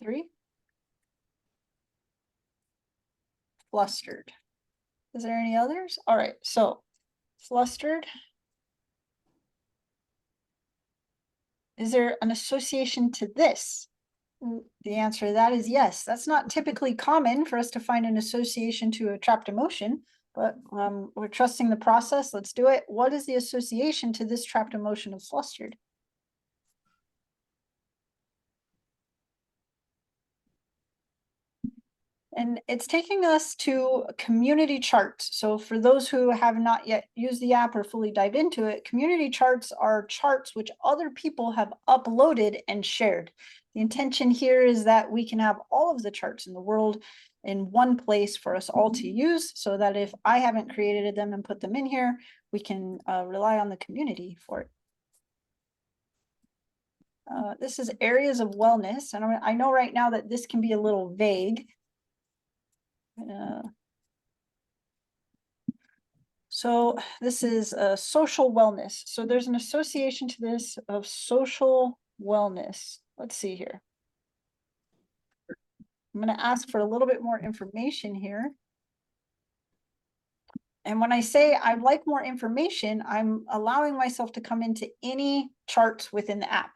3. Flustered. Is there any others? All right, so flustered. Is there an association to this? The answer to that is yes. That's not typically common for us to find an association to a trapped emotion, but we're trusting the process. Let's do it. What is the association to this trapped emotion of flustered? And it's taking us to community charts. So for those who have not yet used the app or fully dived into it, community charts are charts which other people have uploaded and shared. The intention here is that we can have all of the charts in the world in one place for us all to use, so that if I haven't created them and put them in here, we can rely on the community for it. This is areas of wellness. And I know right now that this can be a little vague. So this is social wellness. So there's an association to this of social wellness. Let's see here. I'm going to ask for a little bit more information here. And when I say I'd like more information, I'm allowing myself to come into any charts within the app.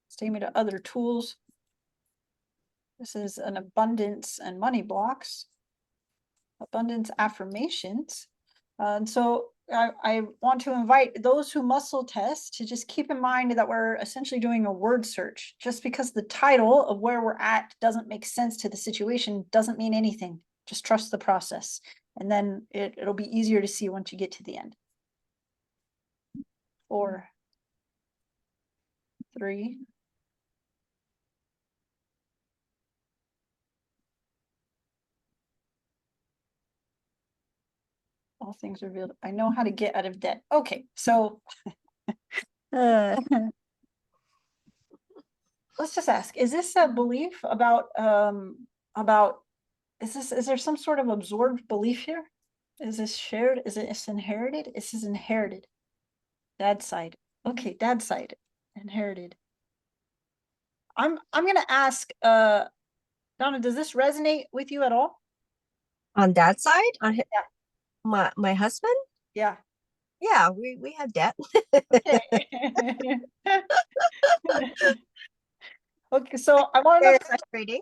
Let's take me to other tools. This is an abundance and money blocks. Abundance affirmations. And so I want to invite those who muscle test to just keep in mind that we're essentially doing a word search. Just because the title of where we're at doesn't make sense to the situation doesn't mean anything. Just trust the process. And then it'll be easier to see once you get to the end. 4, 3. All things revealed. I know how to get out of debt. Okay, so let's just ask, is this a belief about is there some sort of absorbed belief here? Is this shared? Is it inherited? This is inherited. Dad's side. Okay, dad's side. Inherited. I'm gonna ask Donna, does this resonate with you at all? On dad's side, on Yeah. my husband, Yeah. yeah, we had debt. Okay. Okay, so I want to Very know. frustrating.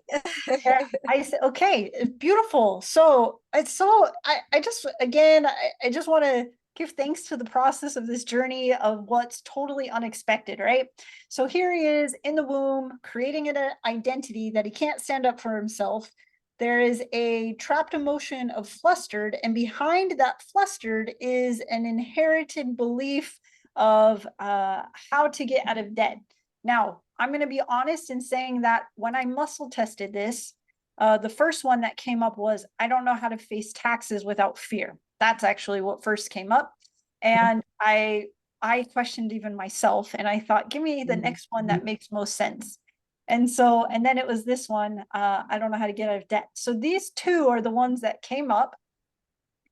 Yeah, I said, okay, beautiful. So it's so I just again I just want to give thanks to the process of this journey of what's totally unexpected, right? So here he is in the womb, creating an identity that he can't stand up for himself. There is a trapped emotion of flustered, and behind that flustered is an inherited belief of how to get out of debt. Now, I'm going to be honest in saying that when I muscle tested this, the first one that came up was, I don't know how to face taxes without fear. That's actually what first came up. And I questioned even myself, and I thought, give me the next one that makes most sense. And then it was this one, I don't know how to get out of debt. So these two are the ones that came up.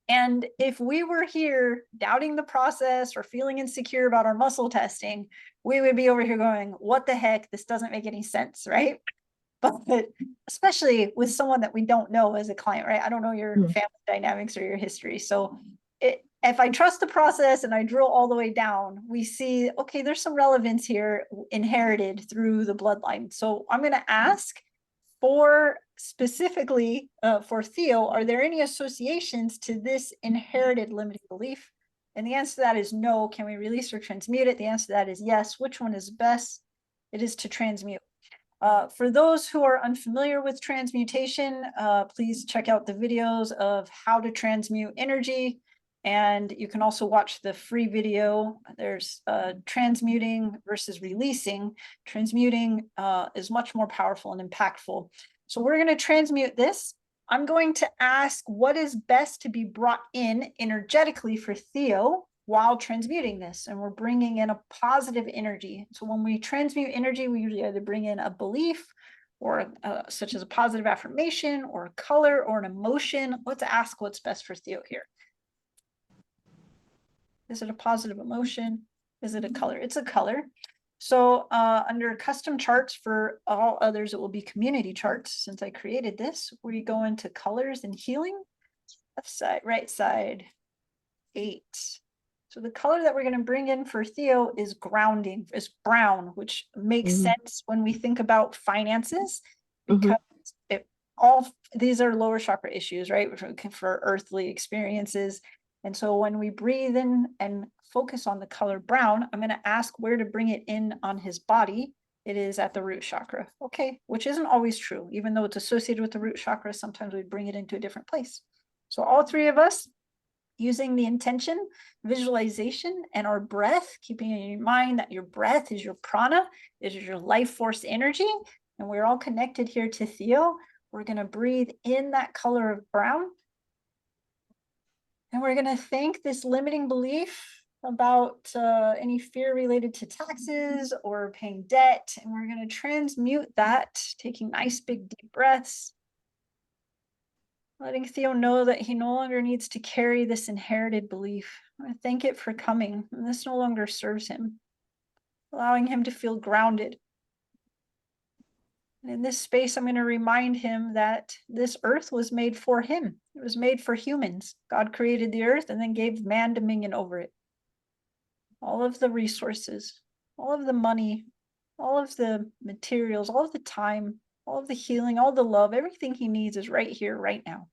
And if we were here doubting the process or feeling insecure about our muscle testing, we would be over here going, what the heck? This doesn't make any sense, right? But especially with someone that we don't know as a client, right? I don't know your family dynamics or your history. So if I trust the process and I drill all the way down, we see, okay, there's some relevance here inherited through the bloodline. So I'm going to ask for specifically for Theo, are there any associations to this inherited limiting belief? And the answer to that is no. Can we release or transmute it? The answer to that is yes. Which one is best? It is to transmute. For those who are unfamiliar with transmutation, please check out the videos of how to transmute energy. And you can also watch the free video. There's transmuting versus releasing. Transmuting is much more powerful and impactful. So we're going to transmute this. I'm going to ask what is best to be brought in energetically for Theo while transmuting this. And we're bringing in a positive energy. So when we transmute energy, we usually either bring in a belief or such as a positive affirmation or a color or an emotion. Let's ask what's best for Theo here. Is it a positive emotion? Is it a color? It's a color. So under custom charts for all others, it will be community charts. Since I created this, we go into colors and healing. Left side, right side, 8. So the color that we're going to bring in for Theo is grounding, is brown, which makes sense when we think about finances, because it, all these are lower chakra issues, right? For earthly experiences. And so when we breathe in and focus on the color brown, I'm going to ask where to bring it in on his body. It is at the root chakra. Okay, which isn't always true. Even though it's associated with the root chakra, sometimes we bring it into a different place. So all three of us, using the intention, visualization, and our breath, keeping in mind that your breath is your prana, is your life force energy, and we're all connected here to Theo. We're going to breathe in that color of brown, and we're going to thank this limiting belief about any fear related to taxes or paying debt, and we're going to transmute that, taking nice big deep breaths, letting Theo know that he no longer needs to carry this inherited belief. I thank it for coming, and this no longer serves him, allowing him to feel grounded. And in this space, I'm going to remind him that this earth was made for him. It was made for humans. God created the earth and then gave man dominion over it. All of the resources, all of the money, all of the materials, all of the time, all of the healing, all the love, everything he needs is right here, right now.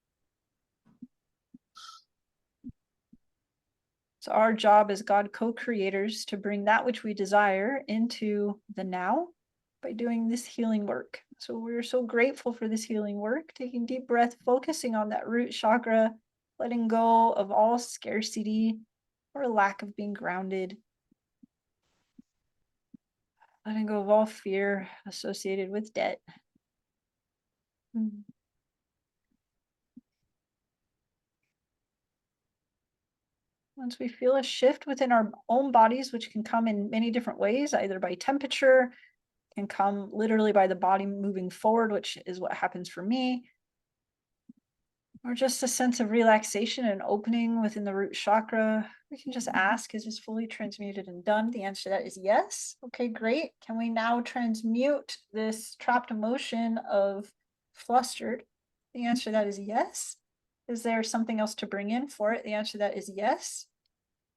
So our job as God co-creators to bring that which we desire into the now by doing this healing work. So we're so grateful for this healing work, taking deep breath, focusing on that root chakra, letting go of all scarcity or lack of being grounded, letting go of all fear associated with debt. Once we feel a shift within our own bodies, which can come in many different ways, either by temperature, can come literally by the body moving forward, which is what happens for me, or just a sense of relaxation and opening within the root chakra, we can just ask, is this fully transmuted and done? The answer to that is yes. Okay, great. Can we now transmute this trapped emotion of flustered? The answer to that is yes. Is there something else to bring in for it? The answer to that is yes.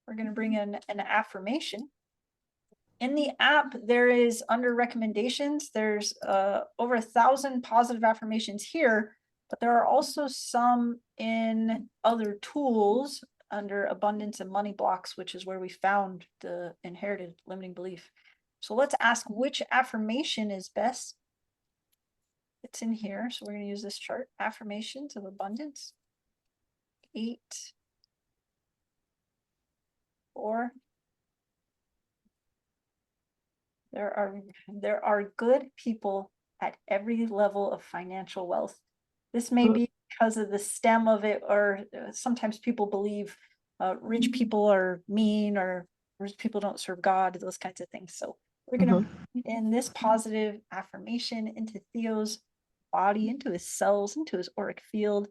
We're going to bring in an affirmation. In the app, there is under recommendations, there's over 1,000 positive affirmations here, but there are also some in other tools under abundance and money blocks, which is where we found the inherited limiting belief. So let's ask which affirmation is best. It's in here. So we're going to use this chart, affirmations of abundance. 8, 4. There are good people at every level of financial wealth. This may be because of the stem of it, or sometimes people believe rich people are mean, or rich people don't serve God, those kinds of things. So we're going to put in this positive affirmation into Theo's body, into his cells, into his auric field.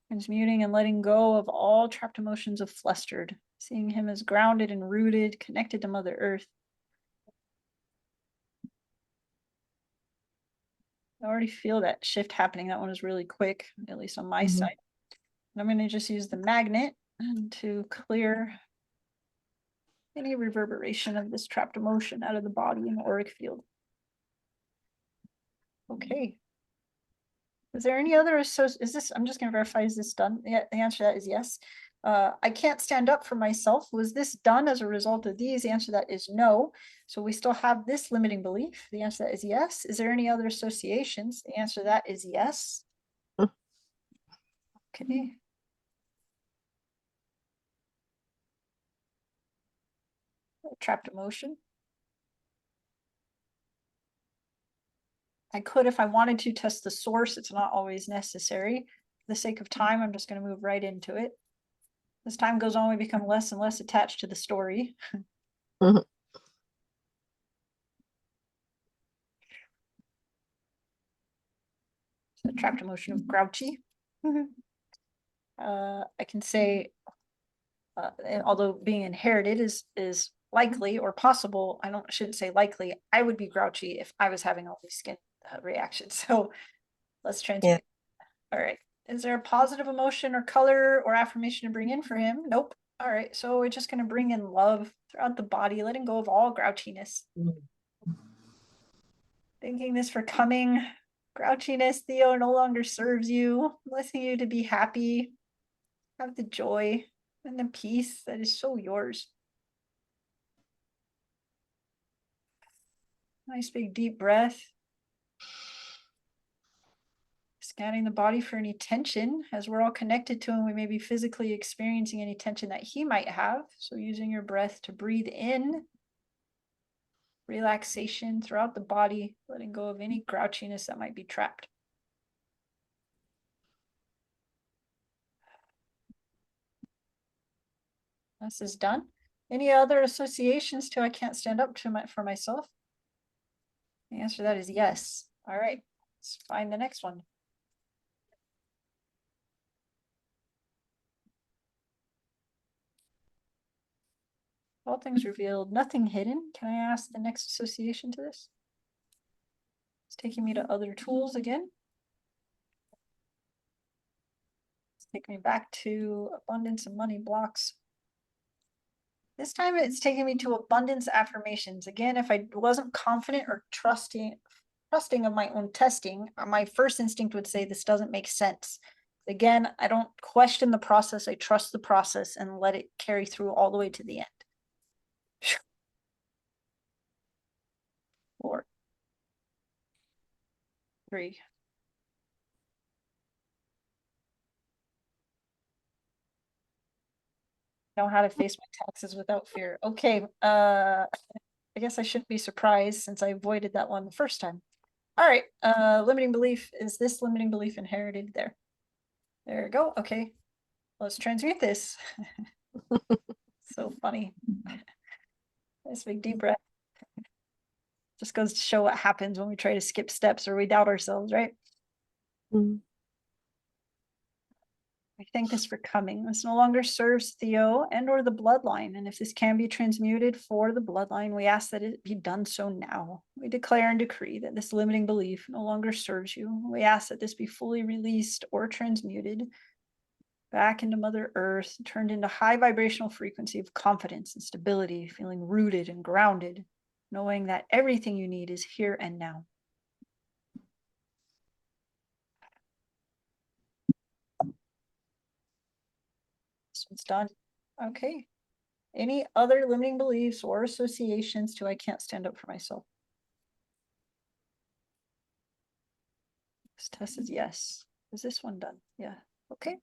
Transmuting and letting go of all trapped emotions of flustered, seeing him as grounded and rooted, connected to Mother Earth. I already feel that shift happening. That one is really quick, at least on my side. And I'm going to just use the magnet to clear any reverberation of this trapped emotion out of the body and auric field. Okay. Is there any other is this, I'm just going to verify, is this done? Yeah, the answer to that is yes. I can't stand up for myself. Was this done as a result of these? The answer to that is no. So we still have this limiting belief. The answer to that is yes. Is there any other associations? The answer to that is yes. Okay. Trapped emotion. I could, if I wanted to, test the source. It's not always necessary. For the sake of time, I'm just going to move right into it. As time goes on, we become less and less attached to the story. The trapped emotion of grouchy. I can say, and although being inherited is likely or possible, shouldn't say likely. I would be grouchy if I was having all these skin reactions. So let's transmute. All right. Is there a positive emotion or color or affirmation to bring in for him? Nope. All right. So we're just going to bring in love throughout the body, letting go of all grouchiness. Thanking this for coming. Grouchiness, Theo, no longer serves you. Blessing you to be happy. Have the joy and the peace that is so yours. Nice big deep breath. Scanning the body for any tension. As we're all connected to him, we may be physically experiencing any tension that he might have. So using your breath to breathe in relaxation throughout the body, letting go of any grouchiness that might be trapped. This is done. Any other associations to I can't stand up to for myself? The answer to that is yes. All right, let's find the next one. All things revealed, nothing hidden. Can I ask the next association to this? It's taking me to other tools again. It's taking me back to abundance and money blocks. This time it's taking me to abundance affirmations. Again, if I wasn't confident or trusting of my own testing, my first instinct would say this doesn't make sense. Again, I don't question the process. I trust the process and let it carry through all the way to the end. 4, 3. Know how to face my taxes without fear. Okay, I guess I shouldn't be surprised since I avoided that one the first time. All right, limiting belief. Is this limiting belief inherited? There we go. Okay, let's transmute this. So funny. Nice big deep breath. Just goes to show what happens when we try to skip steps or we doubt ourselves, right? I thank this for coming. This no longer serves Theo and or the bloodline. And if this can be transmuted for the bloodline, we ask that it be done so now. We declare and decree that this limiting belief no longer serves you. We ask that this be fully released or transmuted back into Mother Earth, turned into high vibrational frequency of confidence and stability, feeling rooted and grounded, knowing that everything you need is here and now. This one's done. Okay. Any other limiting beliefs or associations to I can't stand up for myself? This test is yes. Is this one done? Yeah. Okay.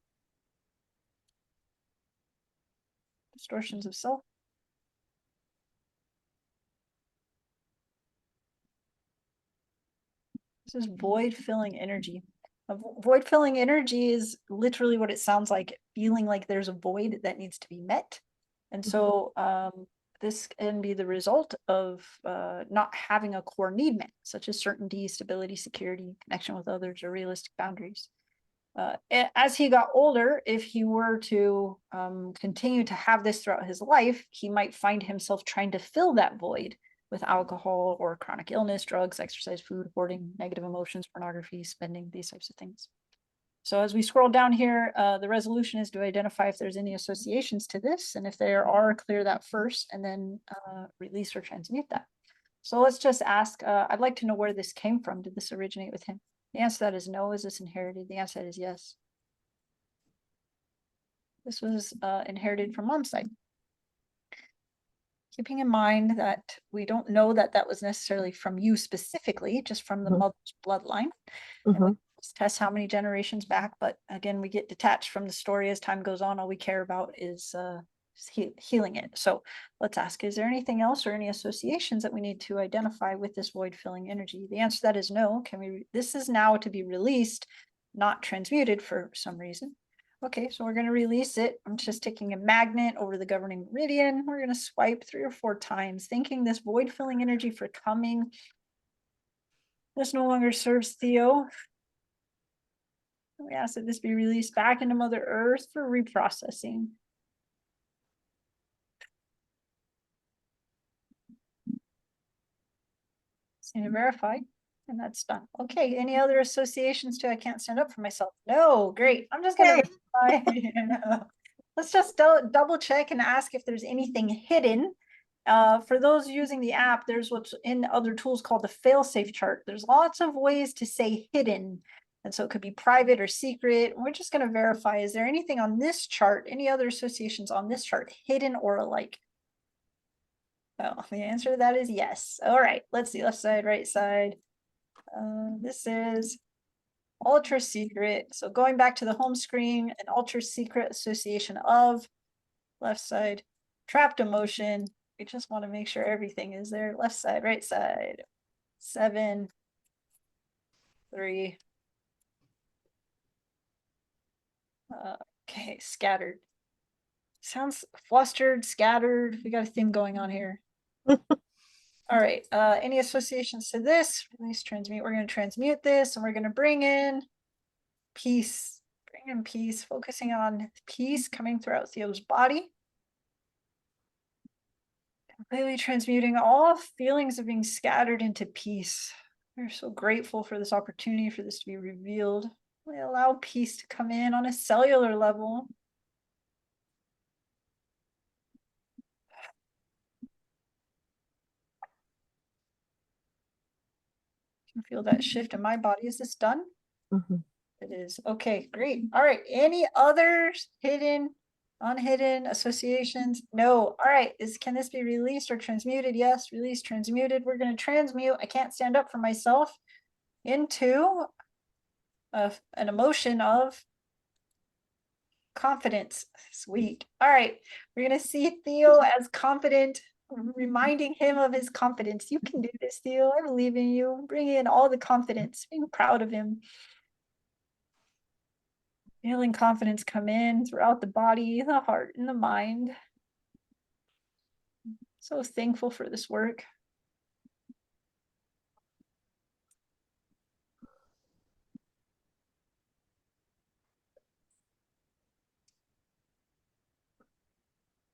Distortions of self. This is void filling energy. A void filling energy is literally what it sounds like, feeling like there's a void that needs to be met. And so this can be the result of not having a core need met, such as certainty, stability, security, connection with others, or realistic boundaries. As he got older, if he were to continue to have this throughout his life, he might find himself trying to fill that void with alcohol or chronic illness, drugs, exercise, food, hoarding, negative emotions, pornography, spending, these types of things. So as we scroll down here, the resolution is to identify if there's any associations to this, and if there are, clear that first, and then release or transmute that. So let's just ask, I'd like to know where this came from. Did this originate with him? The answer to that is no. Is this inherited? The answer to that is yes. This was inherited from mom's side. Keeping in mind that we don't know that that was necessarily from you specifically, just from the mother's bloodline. And we just test how many generations back, but again, we get detached from the story as time goes on. All we care about is healing it. So let's ask, is there anything else or any associations that we need to identify with this void filling energy? The answer to that is no. This is now to be released, not transmuted for some reason. Okay, so we're going to release it. I'm just taking a magnet over the governing meridian. We're going to swipe 3 or 4 times, thanking this void filling energy for coming. This no longer serves Theo. We ask that this be released back into Mother Earth for reprocessing. Need to verify, and that's done. Okay, any other associations to I can't stand up for myself? No, great. I'm just gonna verify. Let's just double check and ask if there's anything hidden. For those using the app, there's what's in other tools called the fail-safe chart. There's lots of ways to say hidden. And so it could be private or secret. We're just going to verify, is there anything on this chart, any other associations on this chart, hidden or alike? Oh, the answer to that is yes. All right, let's see, left side, right side. This is ultra secret. So going back to the home screen, an ultra secret association of left side, trapped emotion. We just want to make sure everything is there. Left side, right side, 7, 3. Okay, scattered. Sounds flustered, scattered. We got a theme going on here. All right, any associations to this? Release, transmute. We're going to transmute this and we're going to bring in peace. Bring in peace, focusing on peace coming throughout Theo's body. Completely transmuting all feelings of being scattered into peace. We're so grateful for this opportunity for this to be revealed. We allow peace to come in on a cellular level. I can feel that shift in my body. Is this done? Mm-hmm. It is. Okay, great. All right. Any others hidden, unhidden associations? No. All right. Can this be released or transmuted? Yes. Released, transmuted. We're going to transmute. I can't stand up for myself into an emotion of confidence. Sweet. All right. We're going to see Theo as confident, reminding him of his confidence. You can do this, Theo. I believe in you. Bring in all the confidence, being proud of him. Feeling confidence come in throughout the body, the heart, and the mind. So thankful for this work.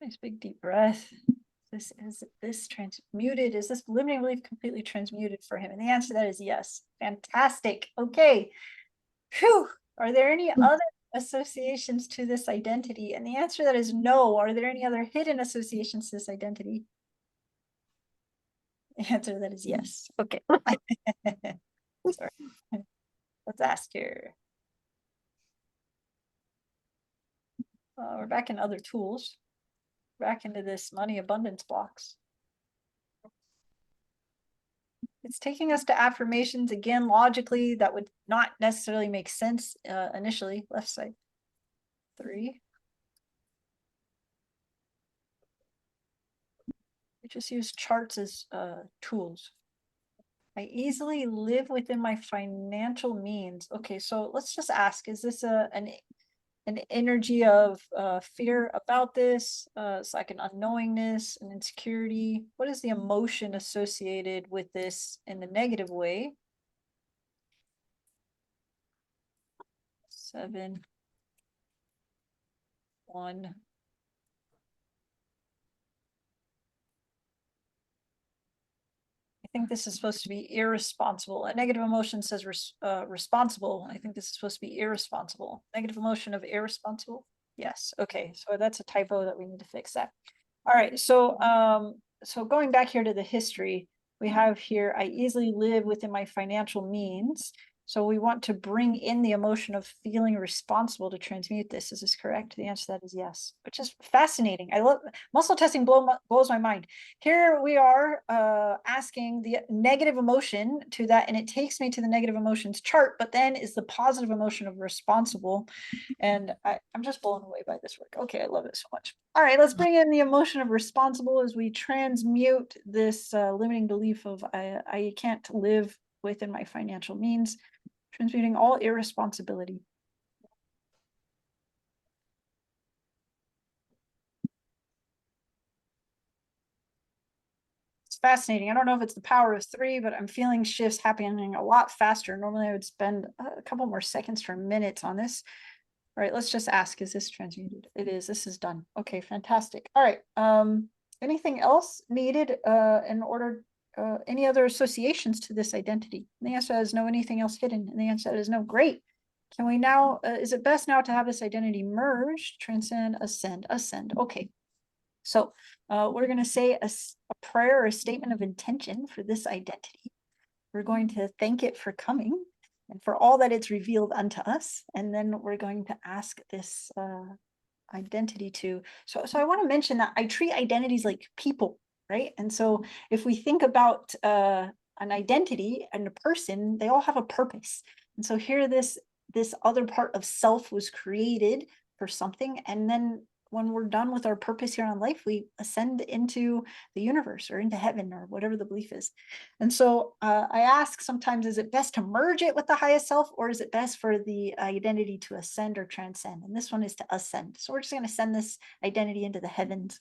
Nice big deep breath. Is this transmuted? Is this limiting belief completely transmuted for him? And the answer to that is yes. Fantastic. Okay. Whew. Are there any other associations to this identity? And the answer to that is no. Are there any other hidden associations to this identity? The answer to that is yes. Okay. Sorry. Let's ask here. We're back in other tools. Back into this money abundance blocks. It's taking us to affirmations again. Logically, that would not necessarily make sense initially. Left side, 3. We just use charts as tools. I easily live within my financial means. Okay, so let's just ask: is this an energy of fear about this? It's like an unknowingness, an insecurity. What is the emotion associated with this in the negative way? 7, 1. I think this is supposed to be irresponsible. A negative emotion says responsible. I think this is supposed to be irresponsible. Negative emotion of irresponsible. Yes. Okay. So that's a typo that we need to fix that. All right. So so going back here to the history, we have here, I easily live within my financial means. So we want to bring in the emotion of feeling responsible to transmute this. Is this correct? The answer to that is yes, which is fascinating. I love muscle testing blows my mind. Here we are asking the negative emotion to that, and it takes me to the negative emotions chart, but then is the positive emotion of responsible. And I'm just blown away by this work. Okay, I love it so much. All right, let's bring in the emotion of responsible as we transmute this limiting belief of I can't live within my financial means, transmuting all irresponsibility. fascinating. I don't know if it's the power of three, but I'm feeling shifts happening a lot faster. Normally I would spend a couple more seconds or minutes on this. All right, let's just ask, is this transmuted? It is. This is done. Okay, fantastic. All right. Anything else needed in order, any other associations to this identity? And the answer is no. Anything else hidden? And the answer is no. Great. Can we now, is it best now to have this identity merged, transcend, ascend, ascend? Okay. So we're going to say a prayer or a statement of intention for this identity. We're going to thank it for coming and for all that it's revealed unto us. And then we're going to ask this identity to, so I want to mention that I treat identities like people, right? And so if we think about an identity and a person, they all have a purpose. And so here this other part of self was created for something. And then when we're done with our purpose here on life, we ascend into the universe or into heaven or whatever the belief is. And so I ask sometimes, is it best to merge it with the highest self, or is it best for the identity to ascend or transcend? And this one is to ascend. So we're just going to send this identity into the heavens.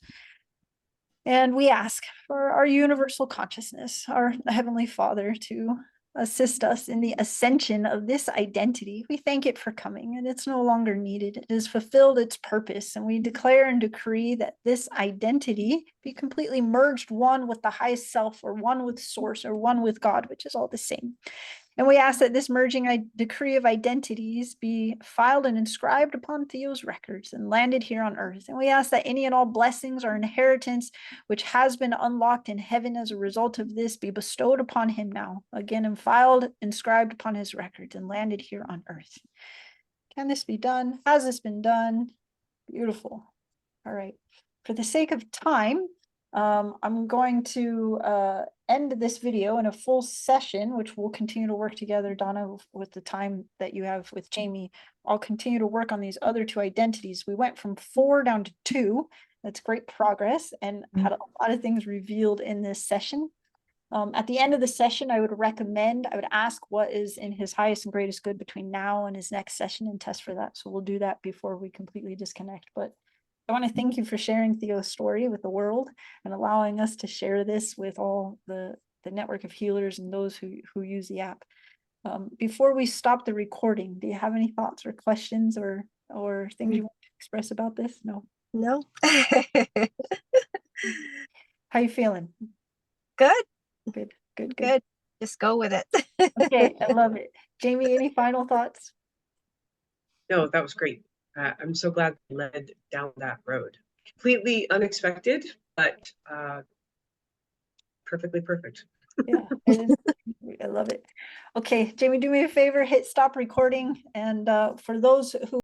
And we ask for our universal consciousness, our Heavenly Father, to assist us in the ascension of this identity. We thank it for coming, and it's no longer needed. It has fulfilled its purpose, and we declare and decree that this identity be completely merged one with the highest self, or one with source, or one with God, which is all the same. And we ask that this merging decree of identities be filed and inscribed upon Theo's records and landed here on earth. And we ask that any and all blessings or inheritance which has been unlocked in heaven as a result of this be bestowed upon him now, again, and filed, inscribed upon his records and landed here on earth. Can this be done? Has this been done? Beautiful. All right. For the sake of time, I'm going to end this video in a full session, which we'll continue to work together, Donna, with the time that you have with Jamie. I'll continue to work on these other two identities. We went from 4 down to 2. That's great progress, and had a lot of things revealed in this session. At the end of the session, I would ask what is in his highest and greatest good between now and his next session and test for that. So we'll do that before we completely disconnect. But I want to thank you for sharing Theo's story with the world and allowing us to share this with all the network of healers and those who use the app. Before we stop the recording, do you have any thoughts or questions or things you want to express about this? No. No. How you feeling? Good. Good. Just go with it. Okay, I love it. Jamie, any final thoughts? No, that was great. I'm so glad we led down that road. Completely unexpected, but perfectly perfect. Yeah, it is. I love it. Okay, Jamie, do me a favor, hit stop recording. And for those who